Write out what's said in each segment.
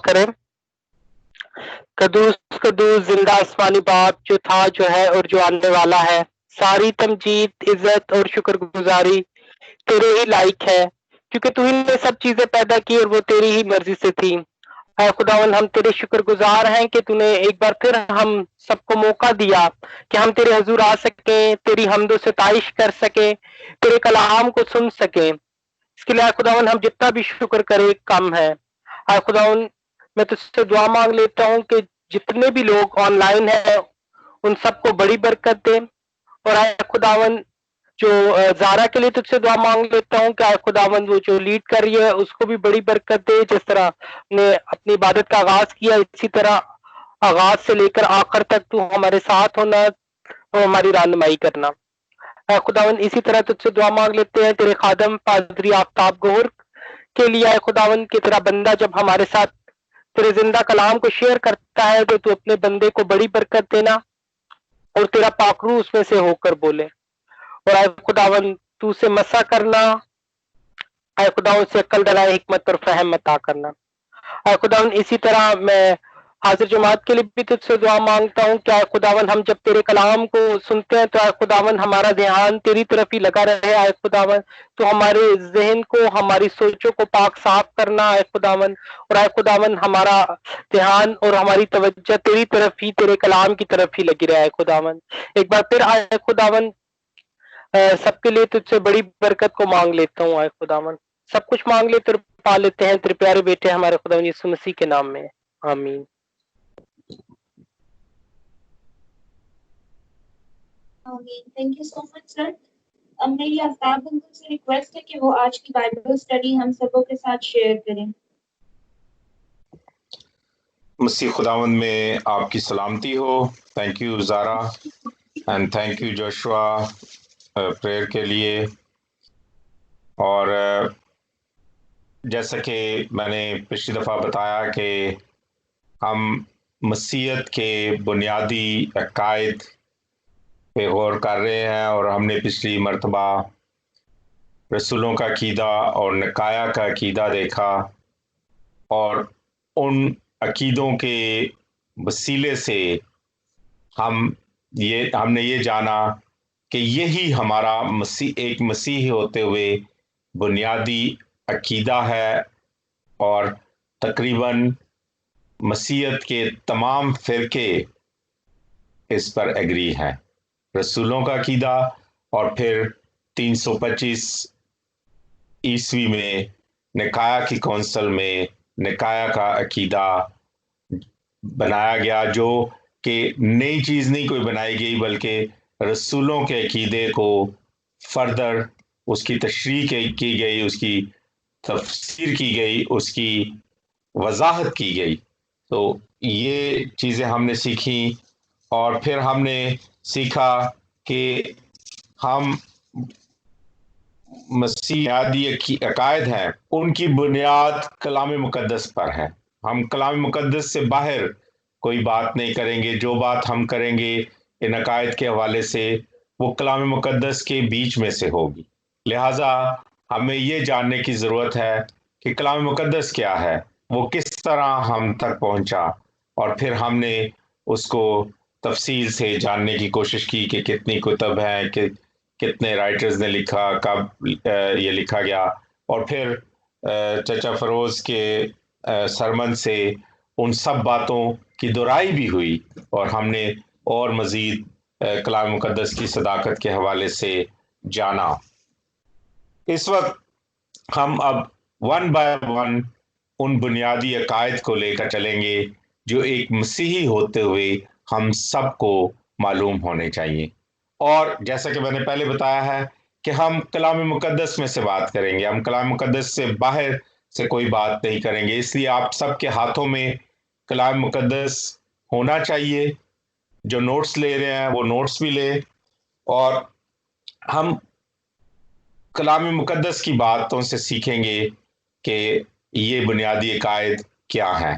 करें। कदूस कदूस जिंदा आसमानी बाप जो था, जो है और जो आने वाला है, सारी तमजीद, इज्जत और शुक्रगुजारी तेरे ही लायक है, क्योंकि तू ही ने सब चीजें पैदा की और वो तेरी ही मर्जी से थी। ऐ खुदावन, हम तेरे शुक्रगुजार हैं कि तूने एक बार फिर हम सबको मौका दिया कि हम तेरे हजूर आ सके, तेरी हमदो सताइश कर सके, तेरे कलाम को सुन सके। इसके लिए ऐ खुदावन हम जितना भी शुक्र करें कम है। ऐ खुदावन, मैं तुझसे दुआ मांग लेता हूँ कि जितने भी लोग ऑनलाइन हैं उन सबको बड़ी बरकत दे। और ऐ खुदावन, जो ज़ारा के लिए तुझसे दुआ मांग लेता हूँ कि खुदावंद वो जो लीड कर रही है उसको भी बड़ी बरकत दे। जिस तरह ने अपनी इबादत का आगाज किया, इसी तरह आगाज से लेकर आखिर तक तू हमारे साथ होना और हमारी रहनुमाई करना। खुदावंद, इसी तरह तुझसे दुआ मांग लेते हैं तेरे खादम पादरी आफ्ताब गौर के लिए। खुदावंद की तेरा बंदा जब हमारे साथ तेरे जिंदा कलाम को शेयर करता है तो तू अपने बंदे को बड़ी बरकत देना और तेरा पाखरू उसमें से होकर बोले। और आए खुदावन, तू उसे मसा करना। आए खुदावन से अक्ल डराए, हिकमत और फहम अता करना। आए खुदावन, इसी तरह मैं हाजिर जमात के लिए भी तुझसे दुआ मांगता हूँ कि आए खुदावन, हम जब तेरे कलाम को सुनते हैं तो आए खुदावन हमारा ध्यान तेरी तरफ ही लगा रहे। आए खुदावन, तो हमारे जहन को, हमारी सोचों को पाक साफ करना। आए खुदावन, और आए खुदावन हमारा ध्यान और हमारी तवज्जो तेरी तरफ ही, तेरे कलाम की तरफ ही लगी रहे। आए खुदावन, एक बार फिर आए खुदावन सबके लिए तुझसे बड़ी बरकत को मांग लेता हूँ। आए खुदावन, सब कुछ मांग लेते और पा लेते हैं तेरे प्यारे बेटे हमारे खुदावन यीशु मसीह के नाम में, आमीन। Thank you so much sir. अब मेरी आफ्ताब अंकल से रिक्वेस्ट है कि वो आज की बाइबल स्टडी हम सबों के साथ शेयर करें। मसीह खुदावंद में आपकी सलामती हो। Thank you Zara and thank you Joshua prayer के लिए। और जैसा कि मैंने पिछली दफ़ा बताया कि हम मसीहत के बुनियादी अकायद पे गौर कर रहे हैं और हमने पिछली मर्तबा रसूलों का अकीदा और निकाया का अकीदा देखा और उन अकीदों के वसीले से हमने ये जाना कि यही हमारा एक मसीही होते हुए बुनियादी अकीदा है और तकरीबन मसीहत के तमाम फ़िरके इस पर एग्री हैं। रसूलों का अकीदा और फिर 325 ईस्वी में निकाया की कौंसिल में निकाया का अकीदा बनाया गया, जो कि नई चीज़ नहीं कोई बनाई गई बल्कि रसूलों के अकीदे को फर्दर उसकी तशरीह की गई, उसकी तफसीर की गई, उसकी वजाहत की गई। तो ये चीज़ें हमने सीखी और फिर हमने सीखा कि हम मसीहादी अकायद हैं उनकी बुनियाद कलाम मुकद्दस पर है। हम कलाम मुकद्दस से बाहर कोई बात नहीं करेंगे। जो बात हम करेंगे इन अकायद के हवाले से वो कलाम मुकद्दस के बीच में से होगी। लिहाजा हमें ये जानने की ज़रूरत है कि कलाम मुकद्दस क्या है, वो किस तरह हम तक पहुंचा, और फिर हमने उसको तफसील से जानने की कोशिश की कि कितनी कुतब हैं, कि कितने राइटर्स ने लिखा, कब ये लिखा गया। और फिर चचा फरोज़ के सरमन से उन सब बातों की दुराई भी हुई और हमने और मज़ीद कलाम मुकद्दस की सदाकत के हवाले से जाना। इस वक्त हम अब वन बाय वन उन बुनियादी अकायद को लेकर चलेंगे जो एक मसीही होते हुए हम सबको मालूम होने चाहिए। और जैसा कि मैंने पहले बताया है कि हम कलाम मुकद्दस में से बात करेंगे, हम कलाम मुकद्दस से बाहर से कोई बात नहीं करेंगे। इसलिए आप सबके हाथों में कलाम मुकद्दस होना चाहिए। जो नोट्स ले रहे हैं वो नोट्स भी ले, और हम कलाम मुकद्दस की बातों से सीखेंगे कि ये बुनियादी अकायद क्या हैं।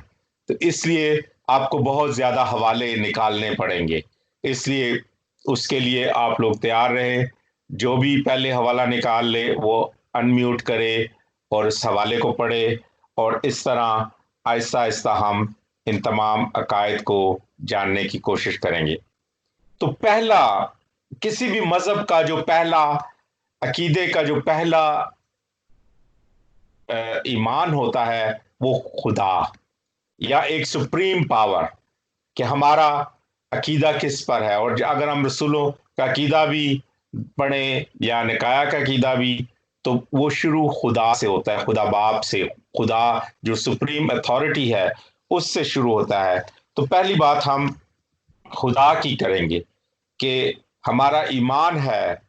तो इसलिए आपको बहुत ज़्यादा हवाले निकालने पड़ेंगे, इसलिए उसके लिए आप लोग तैयार रहें। जो भी पहले हवाला निकाल ले वो अनम्यूट करे और इस हवाले को पढ़े, और इस तरह आहिस्ता आहिस्ता हम इन तमाम अकायद को जानने की कोशिश करेंगे। तो पहला, किसी भी मजहब का जो पहला अकीदे का जो पहला ईमान होता है वो खुदा या एक सुप्रीम पावर, कि हमारा अकीदा किस पर है। और अगर हम रसूलों का अकीदा भी पढ़ें या निकाया का अकीदा भी, तो वो शुरू खुदा से होता है, खुदा बाप से, खुदा जो सुप्रीम अथॉरिटी है उससे शुरू होता है। तो पहली बात हम खुदा की करेंगे कि हमारा ईमान है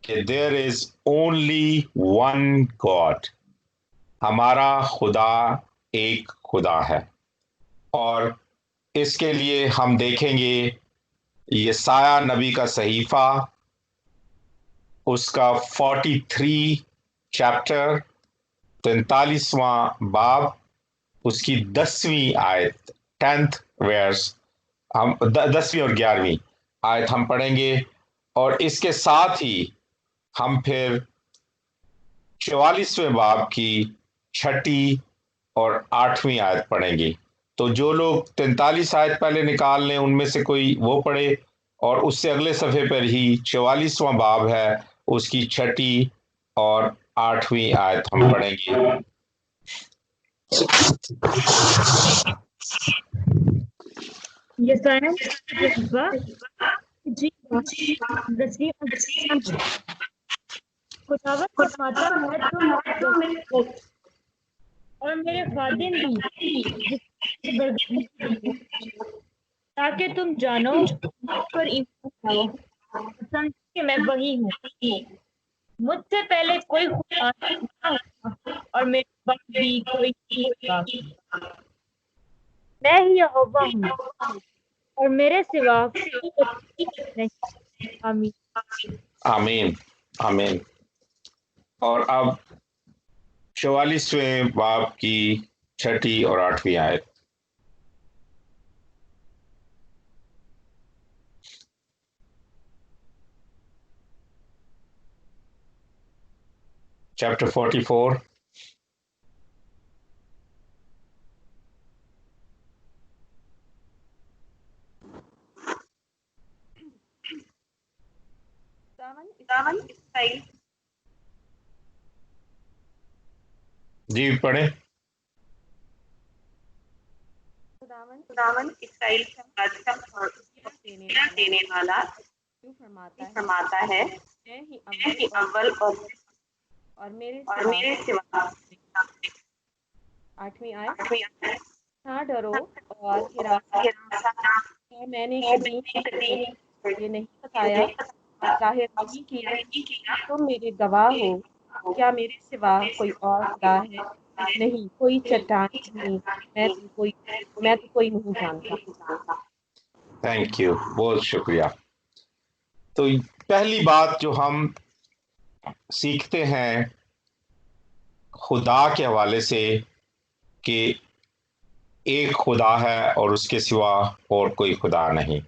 कि there is only one God, हमारा खुदा एक खुदा है। और इसके लिए हम देखेंगे यसाया नबी का सहीफा, उसका 43 चैप्टर, 43वां बाब, उसकी 10वीं आयत, 10th वर्स, हम 10वीं और 11वीं आयत हम पढ़ेंगे। और इसके साथ ही हम फिर 44वें बाब की 6ठी और 8वीं आयत पढ़ेंगे। तो जो लोग 43 आयत पहले निकाल लें उनमें से कोई वो पढ़े, और उससे अगले सफ़े पर ही 44वां बाब है, उसकी 6ठी और 8वीं आयत हम पढ़ेंगे। यसाया जी, खुदावंद फरमाता है और मेरे खादिम भी, ताकि तुम जानो पर ईमान लाओ, समझो कि मैं वही हूँ। मुझसे पहले कोई खुदा नहीं था और मेरे बाद भी कोई नहीं होगा। मैं ही यहोवा हूँ और मेरे सिवा कोई नहीं। आमीन। आमीन आमीन। और अब 44वें बाब की 6ठी और 8वीं आयत। चैप्टर 44, जी पढ़े। खुदावन इस्राएल का बादशाह देने वाला फरमाता है, मैं ही अव्वल और मेरे सिवा। 8वीं आयत। ना डरो और हिरासा, मैंने कभी ये नहीं बताया, जाहिर नहीं किया, तुम मेरे गवाह हो। क्या मेरे सिवा कोई और खुदा है? नहीं, कोई चट्टान नहीं, मैं तो कोई नहीं जानता। थैंक यू, बहुत शुक्रिया। तो पहली बात जो हम सीखते हैं खुदा के हवाले से कि एक खुदा है और उसके सिवा और कोई खुदा नहीं।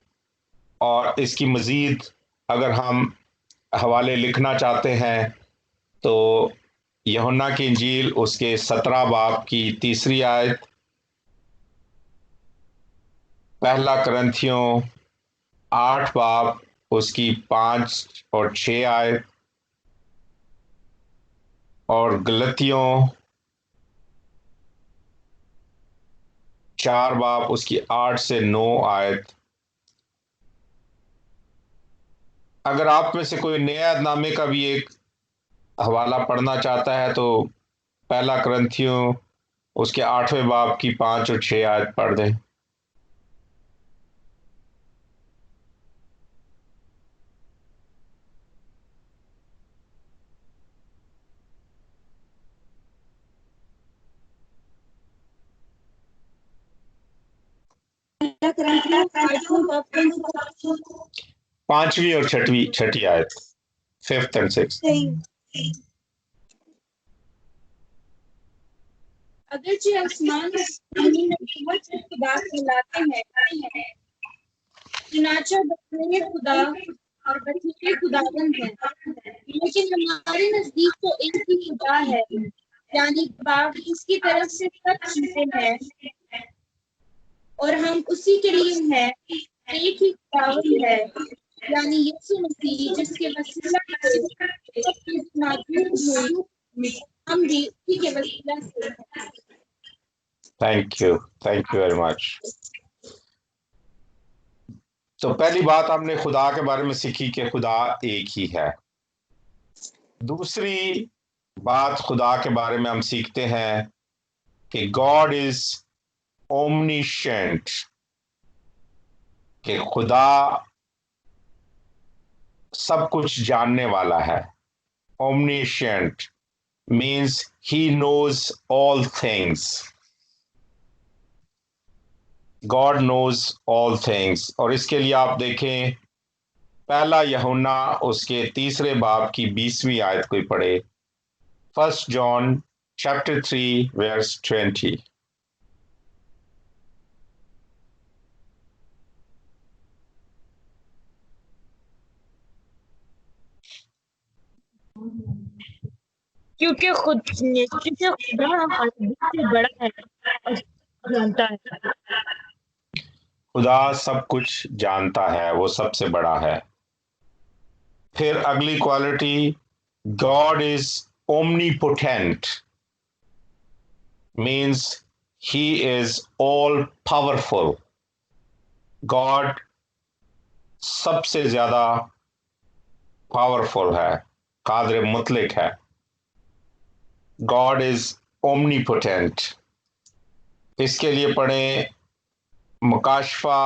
और इसकी मज़ीद अगर हम हवाले लिखना चाहते हैं तो यूहन्ना की इंजील उसके 17 बाब की 3री आयत, पहला करंथियों 8 बाब उसकी 5 और 6 आयत, और गलतियों 4 बाब उसकी 8 से 9 आयत। अगर आप में से कोई नया नामे का भी एक हवाला पढ़ना चाहता है तो पहला करंथियों उसके 8वें बाब की 5 और 6 आयत पढ़ दें। पांचवी और छठी आयत, 5th and 6th। अगरचे आसमान खुदा कहलाते हैं, चुनाचा बखरे खुदा और बखरे खुदाबंद है, लेकिन हमारे नजदीक तो एक ही खुदा है, यानी बाप उसकी तरफ से सब चीजें हैं और हम उसी के लिए हैं। एक ही खुदावंद है यानी यीशु मसीह जिसके वसीला से सब चीज मौजूद हुई, हम भी उसी के वसीला से हैं। Thank you very much. तो पहली बात हमने खुदा के बारे में सीखी कि खुदा एक ही है। दूसरी बात खुदा के बारे में हम सीखते हैं कि गॉड इज ओमनिशेंट, कि खुदा सब कुछ जानने वाला है। Omniscient means he knows all things. God knows all things. और इसके लिए आप देखें पहला यूहन्ना उसके 3 बाब की 20वीं आयत कोई पढ़े। 1 John chapter 3 verse 20। क्योंकि खुदा हमारे से बड़ा है और जानता है। खुदा सब कुछ जानता है, वो सबसे बड़ा है। फिर अगली quality, God is omnipotent, means he is all powerful. God सबसे ज्यादा पावरफुल है, कादिर मुतलक है। God is omnipotent. इसके लिए पढ़ें मुकाशफा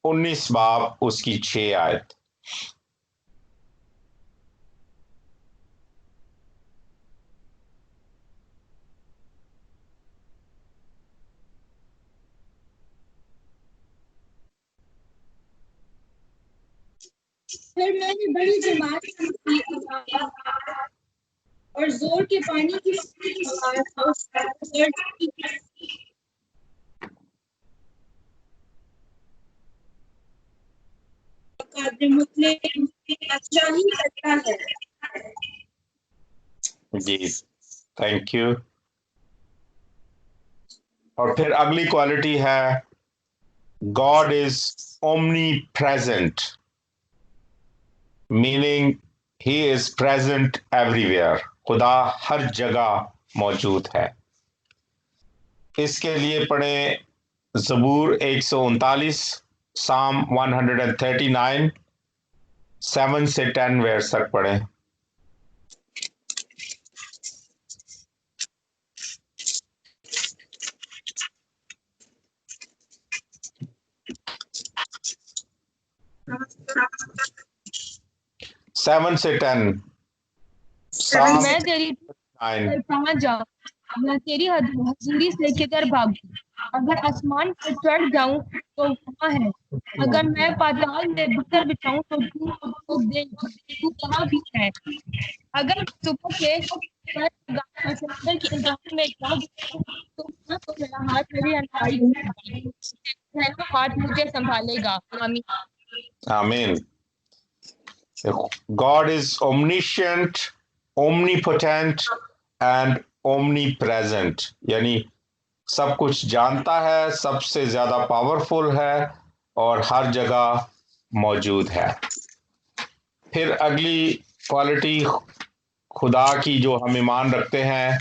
19 बाब उसकी 6 आयत। फिर मैंने बड़ी जमात की आवाज और जोर के पानी की आवाज और गर्ज की कादिर मुतलक अच्छा ही करता है। जी, थैंक यू। और फिर अगली क्वालिटी है God is omni present, meaning he is present everywhere. खुदा हर जगह मौजूद है। इसके लिए पढ़ें ज़बूर 139, साम 139 7 से 10 वर्स तक पढ़ें। सेवन से 10 साम मैं तेरी 9। कहाँ जाऊँ, मैं तेरी हजूरी से किधर भागूं। अगर आसमान पर चढ़ जाऊं तो वहाँ है, अगर मैं पाताल में बिस्तर बिछाऊं तो तू देख, तू वहाँ भी है। अगर सुबह के समंदर की अंधारी में जा तो वहाँ तो मेरा हाथ मेरी अंधाई होगा, तेरा हाथ मुझे संभालेगा। आमीन। आमीन। God is omniscient, omnipotent and omnipresent, यानी सब कुछ जानता है, सबसे ज्यादा पावरफुल है और हर जगह मौजूद है। फिर अगली क्वालिटी खुदा की जो हम ईमान रखते हैं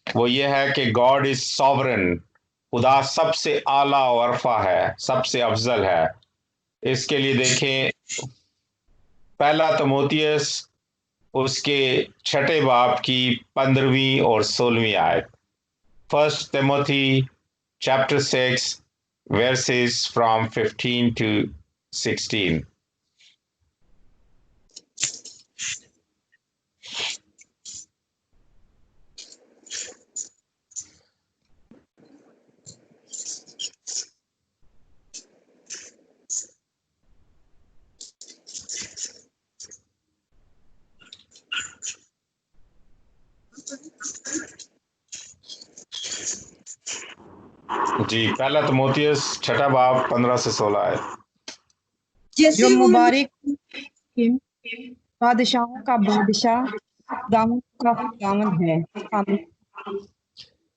वो ये है कि गॉड इज सॉवरन। खुदा सबसे आला और अरफा है, सबसे अफजल है। इसके लिए देखें पहला तिमोथियस उसके 6 बाब की 15वीं और 16वीं आयत। 1 Timothy chapter 6 verses from 15 to 16। जी, पहला तिमोथियस 6 बाब 15 से 16 है। जो मुबारक बादशाहों का बादशाह, खुदावंद का खुदावंद है। आमीन।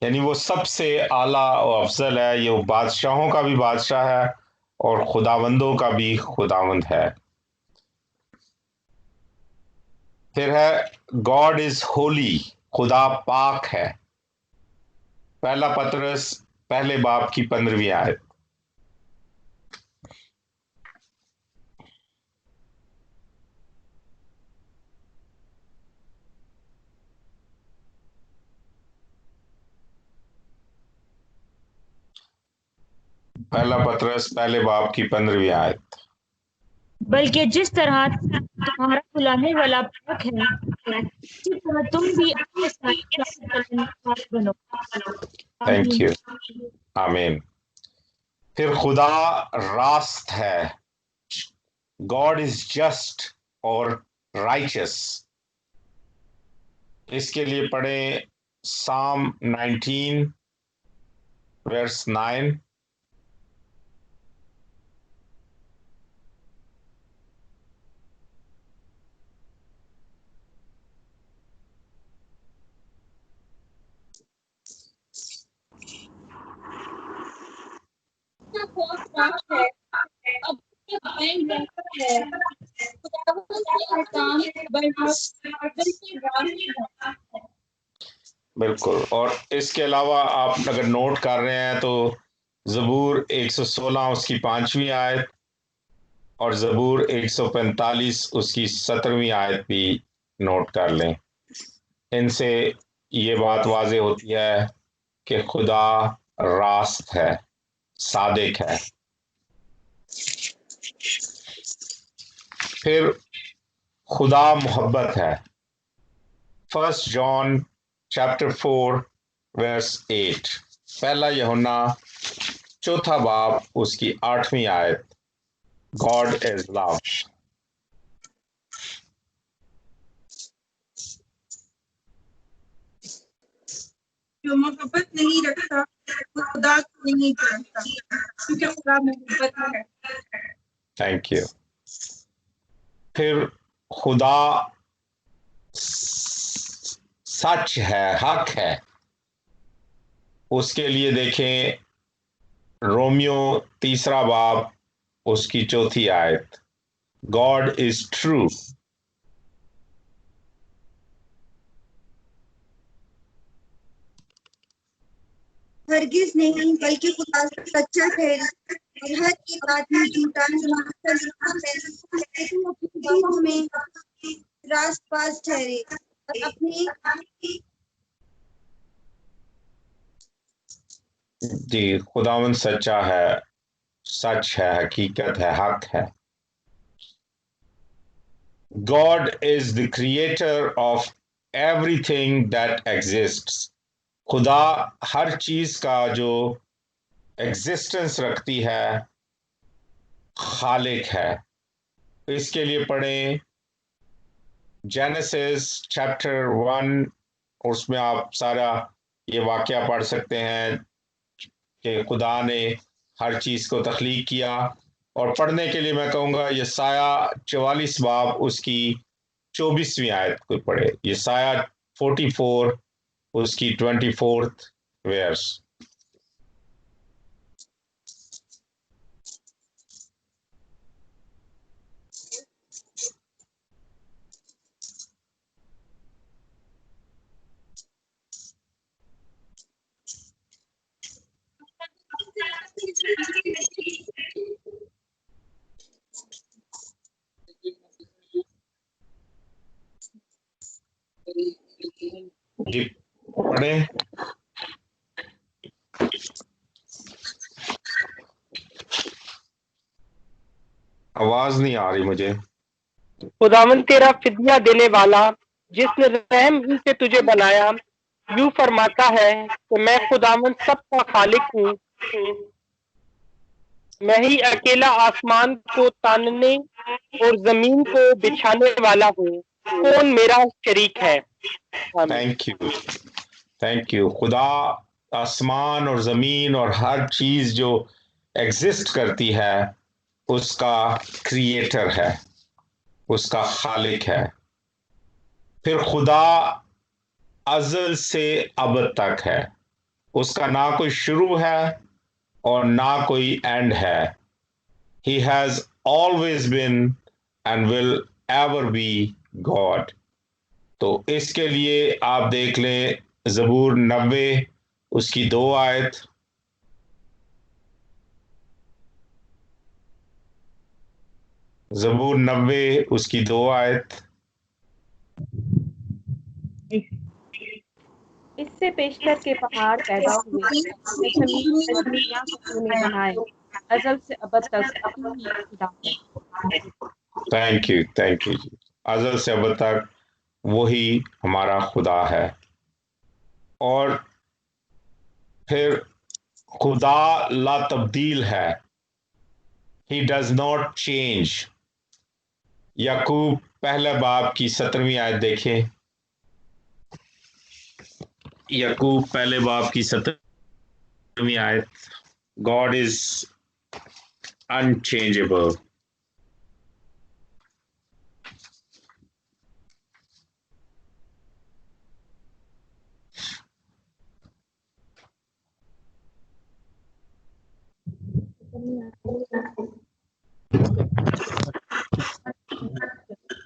यानी वो सबसे आला और अफजल है, ये वो बादशाहों का भी बादशाह है और खुदावंदों का भी खुदावंद है। फिर है गॉड इज होली, खुदा पाक है। पहला पतरस पहले बाब की 15वीं आयत। पहला पतरस पहले बाब की 15वीं आयत। बल्कि जिस तरह तुम्हारा बुलाने वाला पाक है, उसी तरह तुम भी अपने साथ चाल चलन पाक बनो। थैंक आमीन। यू, आमीन। फिर खुदा रास्त है, गॉड इज जस्ट और राइचस। इसके लिए पढ़े साम 19 वर्स 9। खौफ पाक है, अब कायम रहता है, खुदावंद का काम बल्कि रास्ते है। बिल्कुल। और इसके अलावा आप अगर नोट कर रहे हैं तो ज़बूर 116 उसकी 5वीं आयत और ज़बूर 145 उसकी 17वीं आयत भी नोट कर लें। इनसे ये बात वाज़ेह होती है कि खुदा रास्त है, सादिक है। फिर खुदा मोहब्बत है। 1 जॉन चैप्टर 4 वर्स 8। पहला यूहन्ना चौथा बाब उसकी 8वीं आयत। God is love. जो मोहब्बत नहीं रखता वो खुदा को नहीं जानता, क्योंकि खुदा मोहब्बत है। Thank you. फिर खुदा सच है, हक है। उसके लिए देखें रोमियो 3 बाब उसकी 4थी आयत। God is true. हरगिज नहीं, बल्कि खुदा सच्चा ठहरे और हर एक आदमी झूठा लेकिन अपनी बातों में रास्तबाज ठहरे और अपने जी, खुदावन सच्चा है, सच है, हकीकत है, हक है। God is the creator of everything that exists. खुदा हर चीज का जो एग्जिस्टेंस रखती है खालिक है। इसके लिए पढ़ें जेनेसिस चैप्टर 1, उसमें आप सारा ये वाकया पढ़ सकते हैं कि खुदा ने हर चीज को तख्लीक किया। और पढ़ने के लिए मैं कहूँगा यसाया 44 बाब उसकी 24वीं आयत को पढ़े। यसाया 44 उसकी 24th वर्स। जी पढ़े। आवाज नहीं आ रही मुझे। खुदावन तेरा फिदिया देने वाला, जिसने रहम ही से तुझे बनाया, यूं फरमाता है कि मैं खुदावन सबका खालिक हूँ। मैं ही अकेला आसमान को तानने और जमीन को बिछाने वाला हूँ। कौन मेरा शरीक है? Thank you, thank you. खुदा आसमान और जमीन और हर चीज जो एग्जिस्ट करती है उसका क्रिएटर है, उसका खालिक है। फिर खुदा अज़ल से अब तक है, उसका ना कोई शुरू है और ना कोई एंड है। He has always been and will ever be God. तो इसके लिए आप देख लें ज़बूर 90 उसकी 2 आयत। ज़बूर 90 उसकी 2 आयत। इससे पेशतर के पहाड़ पैदा हुए या जमीन या दुनिया को तूने बनाया, अजल से अब तक तू ही खुदा है। थैंक यू जी। अज़ल से अब तक वही हमारा खुदा है। और फिर खुदा ला तब्दील है, ही डज नॉट चेंज। याकूब पहले बाब की 17वीं आयत देखें। याकूब पहले बाब की 17वीं आयत। God is unchangeable.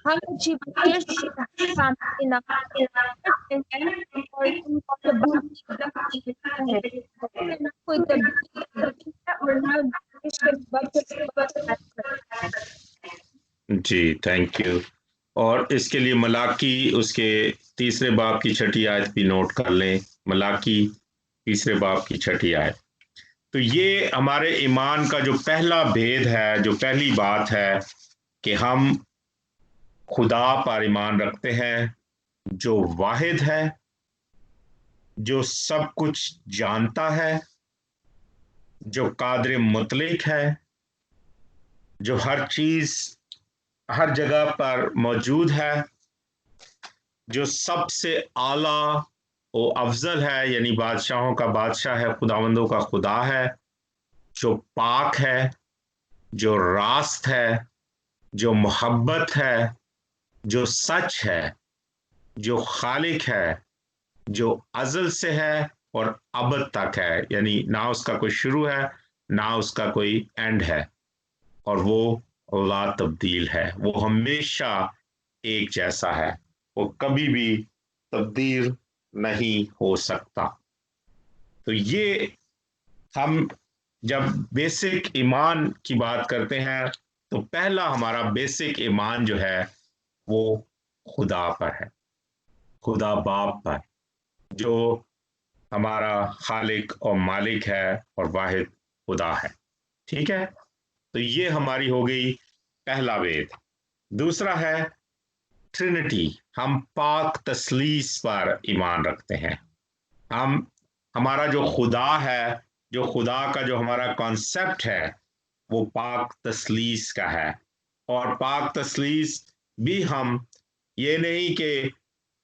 हम अच्छी पेश सामने ना करते हैं और उनके बाद है ना कोई तब्दीली है और ना इसके बाद जी थैंक यू। और इसके लिए मलाकी उसके 3रे बाब की 6ठी आयत भी नोट कर लें। मलाकी 3रे बाब की 6ठी आयत। तो ये हमारे ईमान का जो पहला भेद है, जो पहली बात है कि हम खुदा पर ईमान रखते हैं जो वाहिद है, जो सब कुछ जानता है, जो कादिर मुतलिक है, जो हर चीज हर जगह पर मौजूद है, जो सबसे आला वो अफजल है, यानी बादशाहों का बादशाह है, खुदावंदों का खुदा है, जो पाक है, जो रास्त है, जो मोहब्बत है, जो सच है, जो खालिक है, जो अजल से है और अब तक है, यानी ना उसका कोई शुरू है ना उसका कोई एंड है। और वो ला तब्दील है, वो हमेशा एक जैसा है, वो कभी भी तब्दील नहीं हो सकता। तो ये हम जब बेसिक ईमान की बात करते हैं तो पहला हमारा बेसिक ईमान जो है वो खुदा पर है, खुदा बाप पर, जो हमारा खालिक और मालिक है और वाहिद खुदा है। ठीक है, तो ये हमारी हो गई पहला वेद। दूसरा है ट्रिनिटी। हम पाक तसलीस पर ईमान रखते हैं। हम हमारा जो खुदा है, जो खुदा का जो हमारा कॉन्सेप्ट है वो पाक तसलीस का है। और पाक तसलीस भी हम ये नहीं कि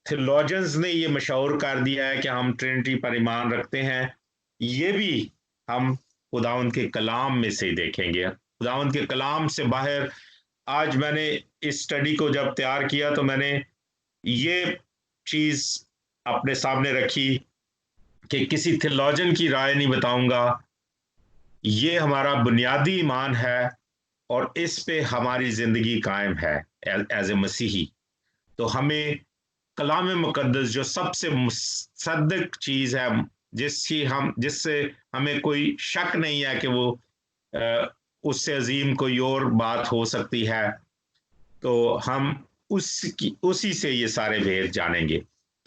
थियोलॉजियंस ने ये मशहूर कर दिया है कि हम ट्रिनिटी पर ईमान रखते हैं, ये भी हम खुदावंद के कलाम में से देखेंगे। खुदावंद के कलाम से बाहर आज मैंने इस स्टडी को जब तैयार किया तो मैंने ये चीज अपने सामने रखी कि किसी थियोलॉजियन की राय नहीं बताऊंगा, ये हमारा बुनियादी ईमान है और इस पे हमारी जिंदगी कायम है एज ए मसीही। तो हमें कलाम मुकद्दस जो सबसे मुसद्दक चीज है, जिससे हमें कोई शक नहीं है कि वो उससे अजीम कोई और बात हो सकती है, तो हम उसी से ये सारे भेद जानेंगे।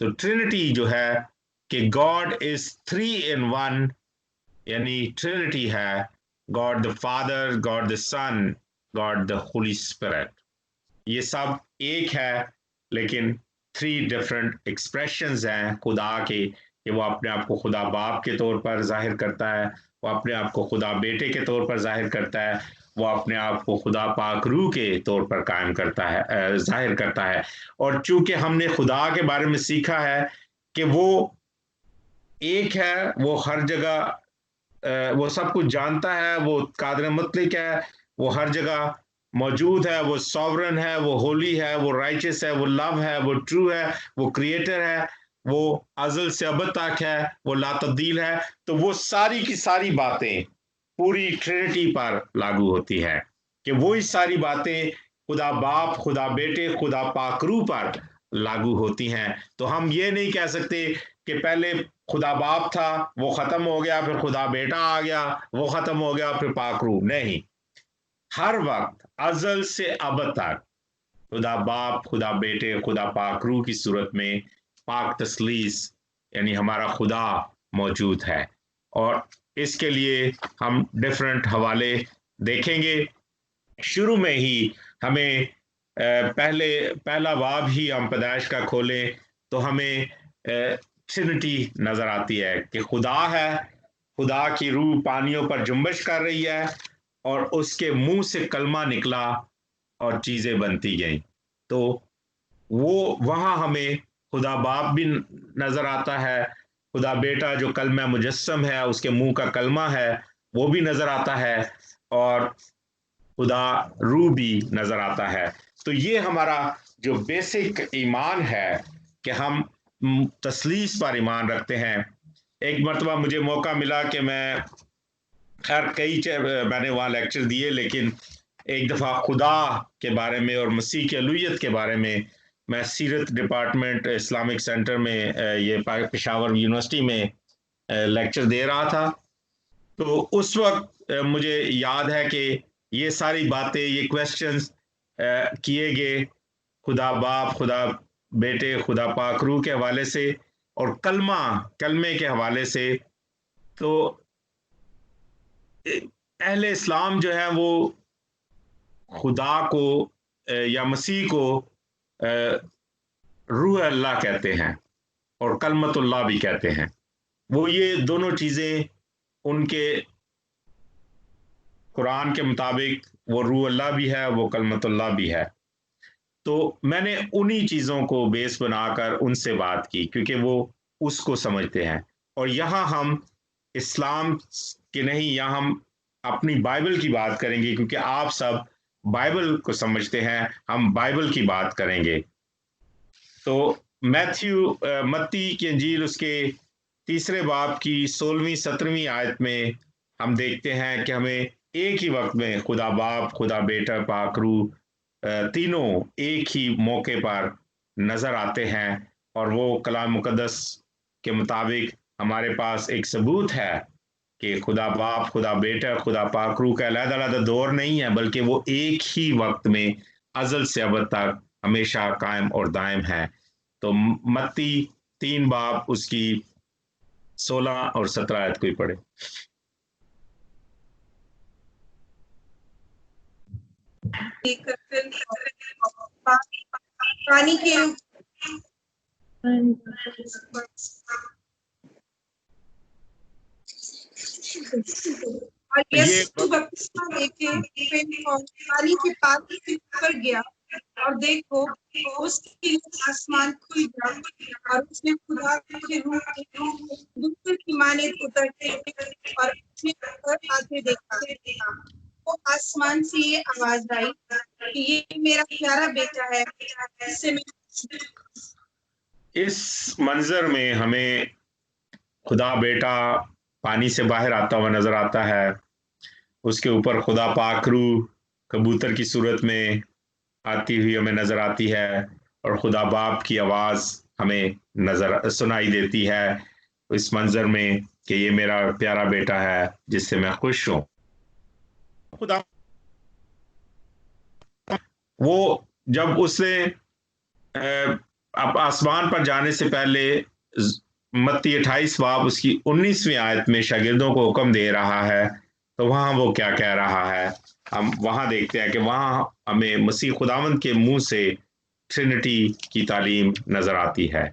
तो ट्रिनिटी जो है कि गॉड इज 3 in 1, यानी ट्रिनिटी है God the Father, God the Son, God the Holy Spirit. ये सब एक है लेकिन 3 डिफरेंट एक्सप्रेशंस हैं खुदा के, कि वो अपने आप को खुदा बाप के तौर पर जाहिर करता है, वो अपने आप को खुदा बेटे के तौर पर जाहिर करता है, वो अपने आप को खुदा पाक रूह के तौर पर कायम करता है, जाहिर करता है। और चूंकि हमने खुदा के बारे में सीखा है कि वो एक है, वो हर जगह वो सब कुछ जानता है, वो कादिर मुतलिक है, वो हर जगह मौजूद है, वो सॉवरन है, वो होली है, वो राइचस है, वो लव है, वो ट्रू है, वो क्रिएटर है। वो अज़ल से अब तक है, वो ला तब्दील है, तो वो सारी की सारी बातें पूरी ट्रिनिटी पर लागू होती है कि वही सारी बातें खुदा बाप, खुदा बेटे, खुदा पाकरू पर लागू होती हैं। तो हम ये नहीं कह सकते कि पहले खुदा बाप था, वो खत्म हो गया, फिर खुदा बेटा आ गया, वो खत्म हो गया, फिर पाकरू। नहीं, हर वक्त अज़ल से अब तक खुदा बाप, खुदा बेटे, खुदा पाकरू की सूरत में पाक तसलीस यानी हमारा खुदा मौजूद है। और इसके लिए हम डिफरेंट हवाले देखेंगे। शुरू में ही हमें पहला बाब ही हम पैदाइश का खोलें तो हमें ट्रिनिटी नजर आती है कि खुदा है, खुदा की रूह पानियों पर जुम्बश कर रही है और उसके मुंह से कलमा निकला और चीजें बनती गईं। तो वो वहां हमें खुदा बाप भी नजर आता है, खुदा बेटा जो कलमा मुजस्सम है, उसके मुंह का कलमा है, वो भी नजर आता है, और खुदा रूह भी नजर आता है। तो ये हमारा जो बेसिक ईमान है कि हम तसलीस पर ईमान रखते हैं। एक मरतबा मुझे मौका मिला कि मैं खैर मैंने वहाँ लेक्चर दिए, लेकिन एक दफ़ा खुदा के बारे में और मसीह की अलूहियत के बारे में मैं सीरत डिपार्टमेंट इस्लामिक सेंटर में ये पेशावर यूनिवर्सिटी में लेक्चर दे रहा था। तो उस वक्त मुझे याद है कि ये सारी बातें, ये क्वेश्चंस किए गए खुदा बाप, खुदा बेटे, खुदा पाक रूह के हवाले से और कलमे के हवाले से। तो अहले इस्लाम जो है वो खुदा को या मसीह को रूह अल्लाह कहते हैं और कलमतुल्लाह भी कहते हैं। वो ये दोनों चीज़ें उनके कुरान के मुताबिक वो रूह अल्लाह भी है, वो कलमतुल्लाह भी है। तो मैंने उन्हीं चीज़ों को बेस बनाकर उनसे बात की क्योंकि वो उसको समझते हैं। और यहाँ हम इस्लाम के नहीं, यहाँ हम अपनी बाइबल की बात करेंगे क्योंकि आप सब बाइबल को समझते हैं, हम बाइबल की बात करेंगे। तो मत्ती की इंजील उसके 3 बाब की 16वीं 17वीं आयत में हम देखते हैं कि हमें एक ही वक्त में खुदा बाप, खुदा बेटा, पाक रूह तीनों एक ही मौके पर नजर आते हैं। और वो कलाम मुकद्दस के मुताबिक हमारे पास एक सबूत है कि खुदा बाप, खुदा बेटा, खुदा पाक रूह का अलग-अलग दौर नहीं है, बल्कि वो एक ही वक्त में अज़ल से अब तक हमेशा कायम और दायम है। तो मत्ती 3 बाब उसकी 16 और 17 आयत को ही पढ़े। पानी के और यीशु बपतिस्मा लेके पानी के पास से ऊपर गया और देखो उसके आसमान खुल गया और उसने खुदा के रूह दूसरे की माने उतरते और अपने ऊपर आते देखा। वो आसमान से ये आवाज आई कि ये मेरा प्यारा बेटा है, जिससे मैं। इस मंजर में हमें खुदा बेटा पानी से बाहर आता हुआ नजर आता है, उसके ऊपर खुदा पाक रूह कबूतर की सूरत में आती हुई हमें नजर आती है, और खुदा बाप की आवाज हमें नजर सुनाई देती है इस मंजर में कि ये मेरा प्यारा बेटा है जिससे मैं खुश हूं। खुदा वो जब उसने अब आसमान पर जाने से पहले मत्ती 28 बाब उसकी 19वीं आयत में शागिर्दों को हुक्म दे रहा है, तो वहां वो क्या कह रहा है हम वहां देखते हैं कि वहां हमें मसीह खुदावंद के मुंह से ट्रिनिटी की तालीम नजर आती है।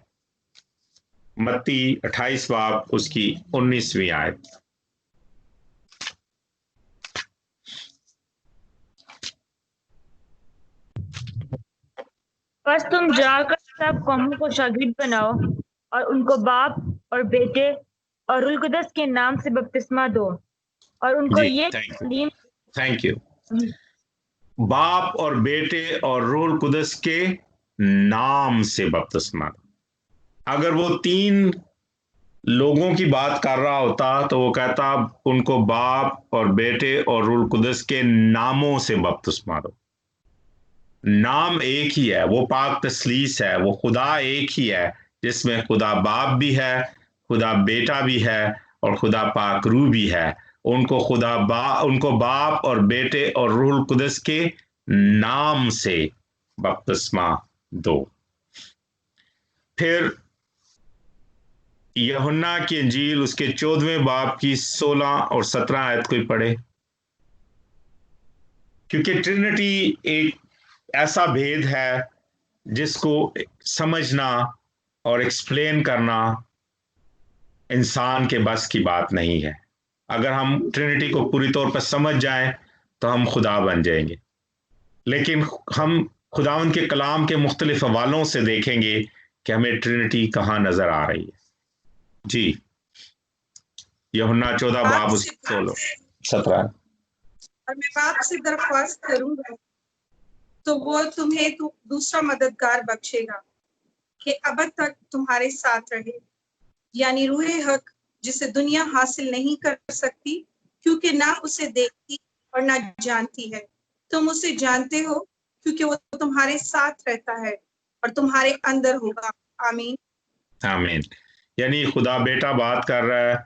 मत्ती 28 बाब उसकी 19वीं आयत। बस तुम जाकर सब कौमों को शागिर्द बनाओ और उनको बाप और बेटे और रूह कुदस के नाम से बपतिस्मा दो और उनको ये तालीम। Thank you. बाप और बेटे और रूह कुदस के नाम से बपतिस्मा। अगर वो 3 लोगों की बात कर रहा होता तो वो कहता उनको बाप और बेटे और रूह कुदस के नामों से बपतिस्मा दो। नाम एक ही है, वो पाक तसलीस है, वो खुदा एक ही है, जिसमें खुदा बाप भी है, खुदा बेटा भी है और खुदा पाक रूह भी है। उनको बाप और बेटे और रूह कुदस के नाम से बपतिस्मा दो। फिर यूहन्ना की इंजील उसके 14वें बाब की 16 और 17 आयत को ही पढ़े, क्योंकि ट्रिनिटी एक ऐसा भेद है जिसको समझना और एक्सप्लेन करना इंसान के बस की बात नहीं है। अगर हम ट्रिनिटी को पूरी तौर पर समझ जाएं तो हम खुदा बन जाएंगे, लेकिन हम खुदावंद के कलाम के मुख्तलिफ हवालों से देखेंगे कि हमें ट्रिनिटी कहाँ नजर आ रही है। जी, यूहन्ना 14 बाब 16-17। और मैं बाप से दरख्वास्त करूंगा तो वो तुम्हें दूसरा मददगार बख्शेगा कि अब तक तुम्हारे साथ रहे, यानी रूहे हक, जिसे दुनिया हासिल नहीं कर सकती क्योंकि ना उसे देखती और ना जानती है। तुम उसे जानते हो क्योंकि वो तुम्हारे साथ रहता है और तुम्हारे अंदर होगा। आमीन आमीन। यानी खुदा बेटा बात कर रहा है,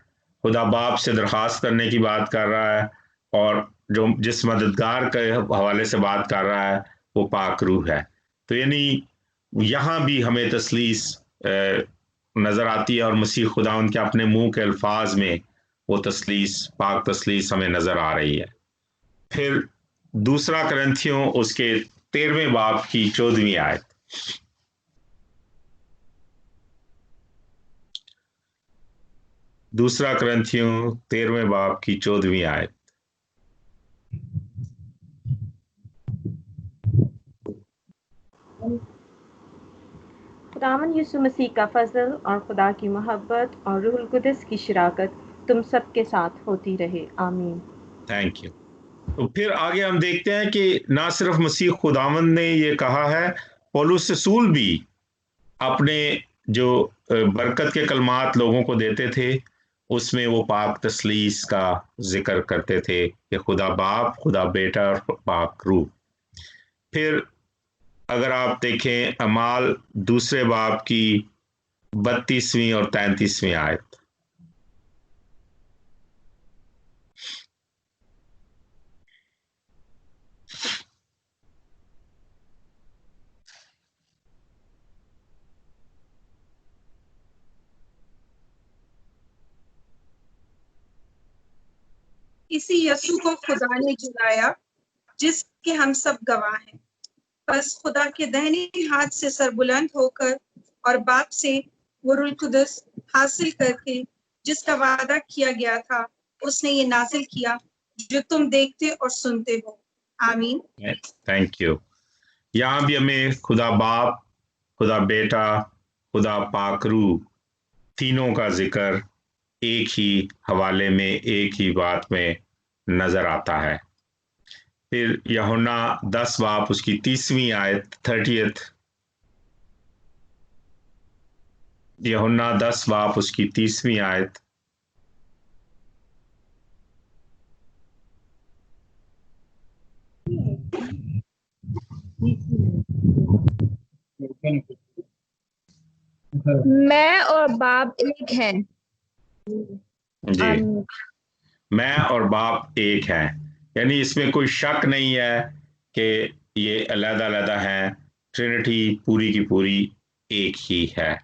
खुदा बाप से दरखास्त करने की बात कर रहा है, और जो जिस मददगार के हवाले से बात कर रहा है वो पाक रूह है। तो यानी यहाँ भी हमें तसलीस नजर आती है और मसीह खुदा उनके अपने मुंह के अल्फाज में वो तसलीस, पाक तसलीस हमें नजर आ रही है। फिर दूसरा करंथियों उसके 13वें बाब की 14वीं आयत। दूसरा करंथियों 13वें बाब की 14वीं आयत। खुदावन यीशु मसीह का फजल और खुदा की मोहब्बत और रूहुल कुदस की शराकत तुम सबके साथ होती रहे। आमीन। Thank you. तो फिर आगे हम देखते हैं कि ना सिर्फ मसीह खुदावंद ने ये कहा है, पौलुस रसूल भी अपने जो बरकत के कलमात लोगों को देते थे उसमें वो पाक तसलीस का जिक्र करते थे कि खुदा बाप, खुदा बेटा और पाक रूह। फिर अगर आप देखें अमाल दूसरे बाब की 32वीं और 33वीं आयत। इसी यसु को खुदा ने जिलाया जिसके हम सब गवाह हैं। बस खुदा के दाहिने हाथ से सरबुलंद होकर और बाप से वो रूह कुदस हासिल करके जिसका वादा किया गया था उसने ये नाजिल किया जो तुम देखते और सुनते हो। आमीन। Thank you. यहाँ भी हमें खुदा बाप, खुदा बेटा, खुदा पाक रूह तीनों का जिक्र एक ही हवाले में, एक ही बात में नजर आता है। फिर यूहन्ना 10 बाब उसकी 30वीं आयत 30th। यूहन्ना 10 बाब उसकी 30वीं आयत। मैं और बाप एक हैं। जी, मैं और बाप एक हैं, यानी इसमें कोई शक नहीं है कि ये अलग-अलग हैं। ट्रिनिटी पूरी की पूरी एक ही है।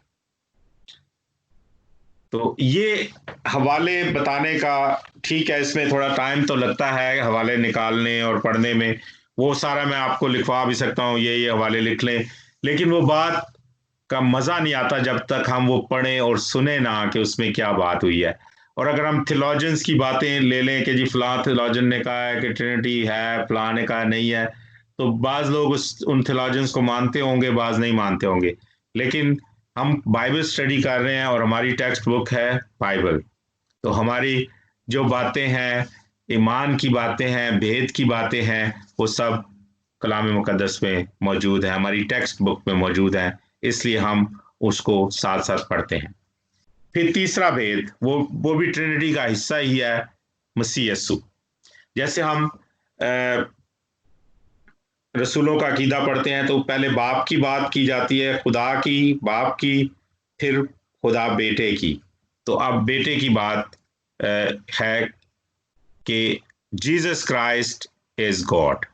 तो ये हवाले बताने का ठीक है, इसमें थोड़ा टाइम तो लगता है हवाले निकालने और पढ़ने में, वो सारा मैं आपको लिखवा भी सकता हूँ, ये हवाले लिख लें, लेकिन वो बात का मज़ा नहीं आता जब तक हम वो पढ़ें और सुने ना कि उसमें क्या बात हुई है। और अगर हम थियोलॉजियंस की बातें ले लें कि जी फलां थियोलॉजियन ने कहा है कि ट्रिनिटी है, फलां ने कहा नहीं है, तो बाज़ लोग उन थियोलॉजियंस को मानते होंगे, बाज़ नहीं मानते होंगे, लेकिन हम बाइबल स्टडी कर रहे हैं और हमारी टेक्स्ट बुक है बाइबल। तो हमारी जो बातें हैं, ईमान की बातें हैं, भेद की बातें हैं, वो सब कलाम मुकद्दस में मौजूद है, हमारी टेक्स्ट बुक में मौजूद है। इसलिए हम उसको साथ साथ पढ़ते हैं। फिर तीसरा भेद, वो भी ट्रिनिटी का हिस्सा ही है, मसीह यीशु। जैसे हम रसूलों का अकीदा पढ़ते हैं तो पहले बाप की बात की जाती है, खुदा की, बाप की, फिर खुदा बेटे की। तो अब बेटे की बात है कि जीसस क्राइस्ट इज गॉड।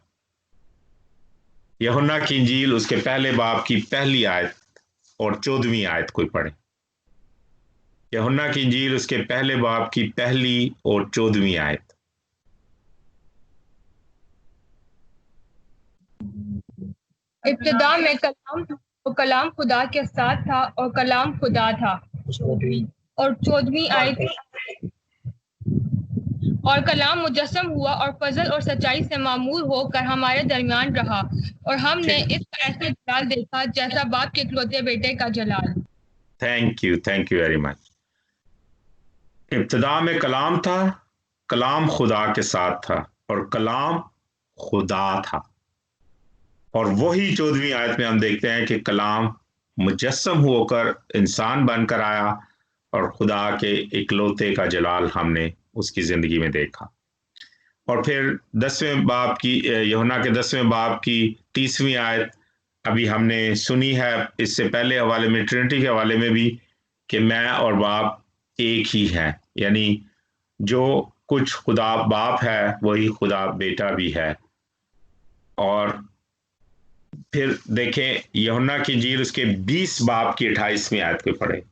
यूहन्ना की इंजील उसके पहले बाब की पहली आयत और 14वीं आयत कोई पढ़े। यूहन्ना की इंजील उसके पहले बाब की पहली और 14वीं आयत। इब्तिदा में कलाम था और कलाम खुदा के साथ था और कलाम खुदा था। और 14वीं आयत, और कलाम मुजस्सम हुआ और फजल और सच्चाई से मामूर होकर हमारे दरमियान रहा, और हमने इसका ऐसा जलाल देखा जैसा बाप के इकलौते बेटे का जलाल। Thank you very much. इब्तिदा में कलाम था, कलाम खुदा के साथ था और कलाम खुदा था। और वही 14वीं आयत में हम देखते हैं कि कलाम मुजस्सम होकर इंसान बनकर आया और खुदा के इकलौते का जलाल हमने उसकी जिंदगी में देखा। और फिर 10वें बाब की, यूहन्ना के 10वें बाब की 30वीं आयत अभी हमने सुनी है, इससे पहले हवाले में, ट्रिनिटी के हवाले में भी, कि मैं और बाप एक ही हैं। यानी जो कुछ खुदा बाप है वही खुदा बेटा भी है। और फिर देखें यूहन्ना की इंजील उसके 20 बाब की 28वीं आयत को पढ़े।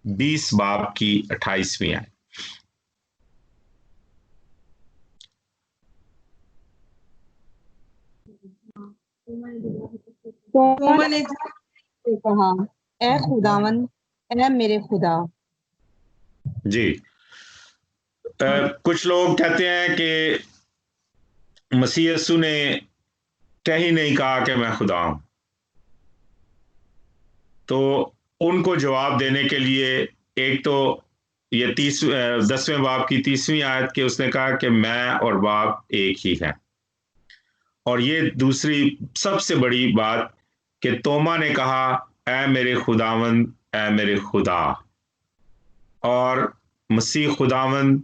20 बाब की 28वीं आयत। मैंने कहा, ए खुदावन, ए मेरे खुदा। जी, कुछ लोग कहते हैं कि मसीह यीशु ने कहीं नहीं कहा कि मैं खुदा हूं। तो उनको जवाब देने के लिए, एक तो ये 10वें बाब की 30वीं आयत के उसने कहा कि मैं और बाप एक ही हैं। और ये दूसरी सबसे बड़ी बात कि तोमा ने कहा, ऐ मेरे खुदावंद, ऐ मेरे खुदा। और मसीह खुदावंद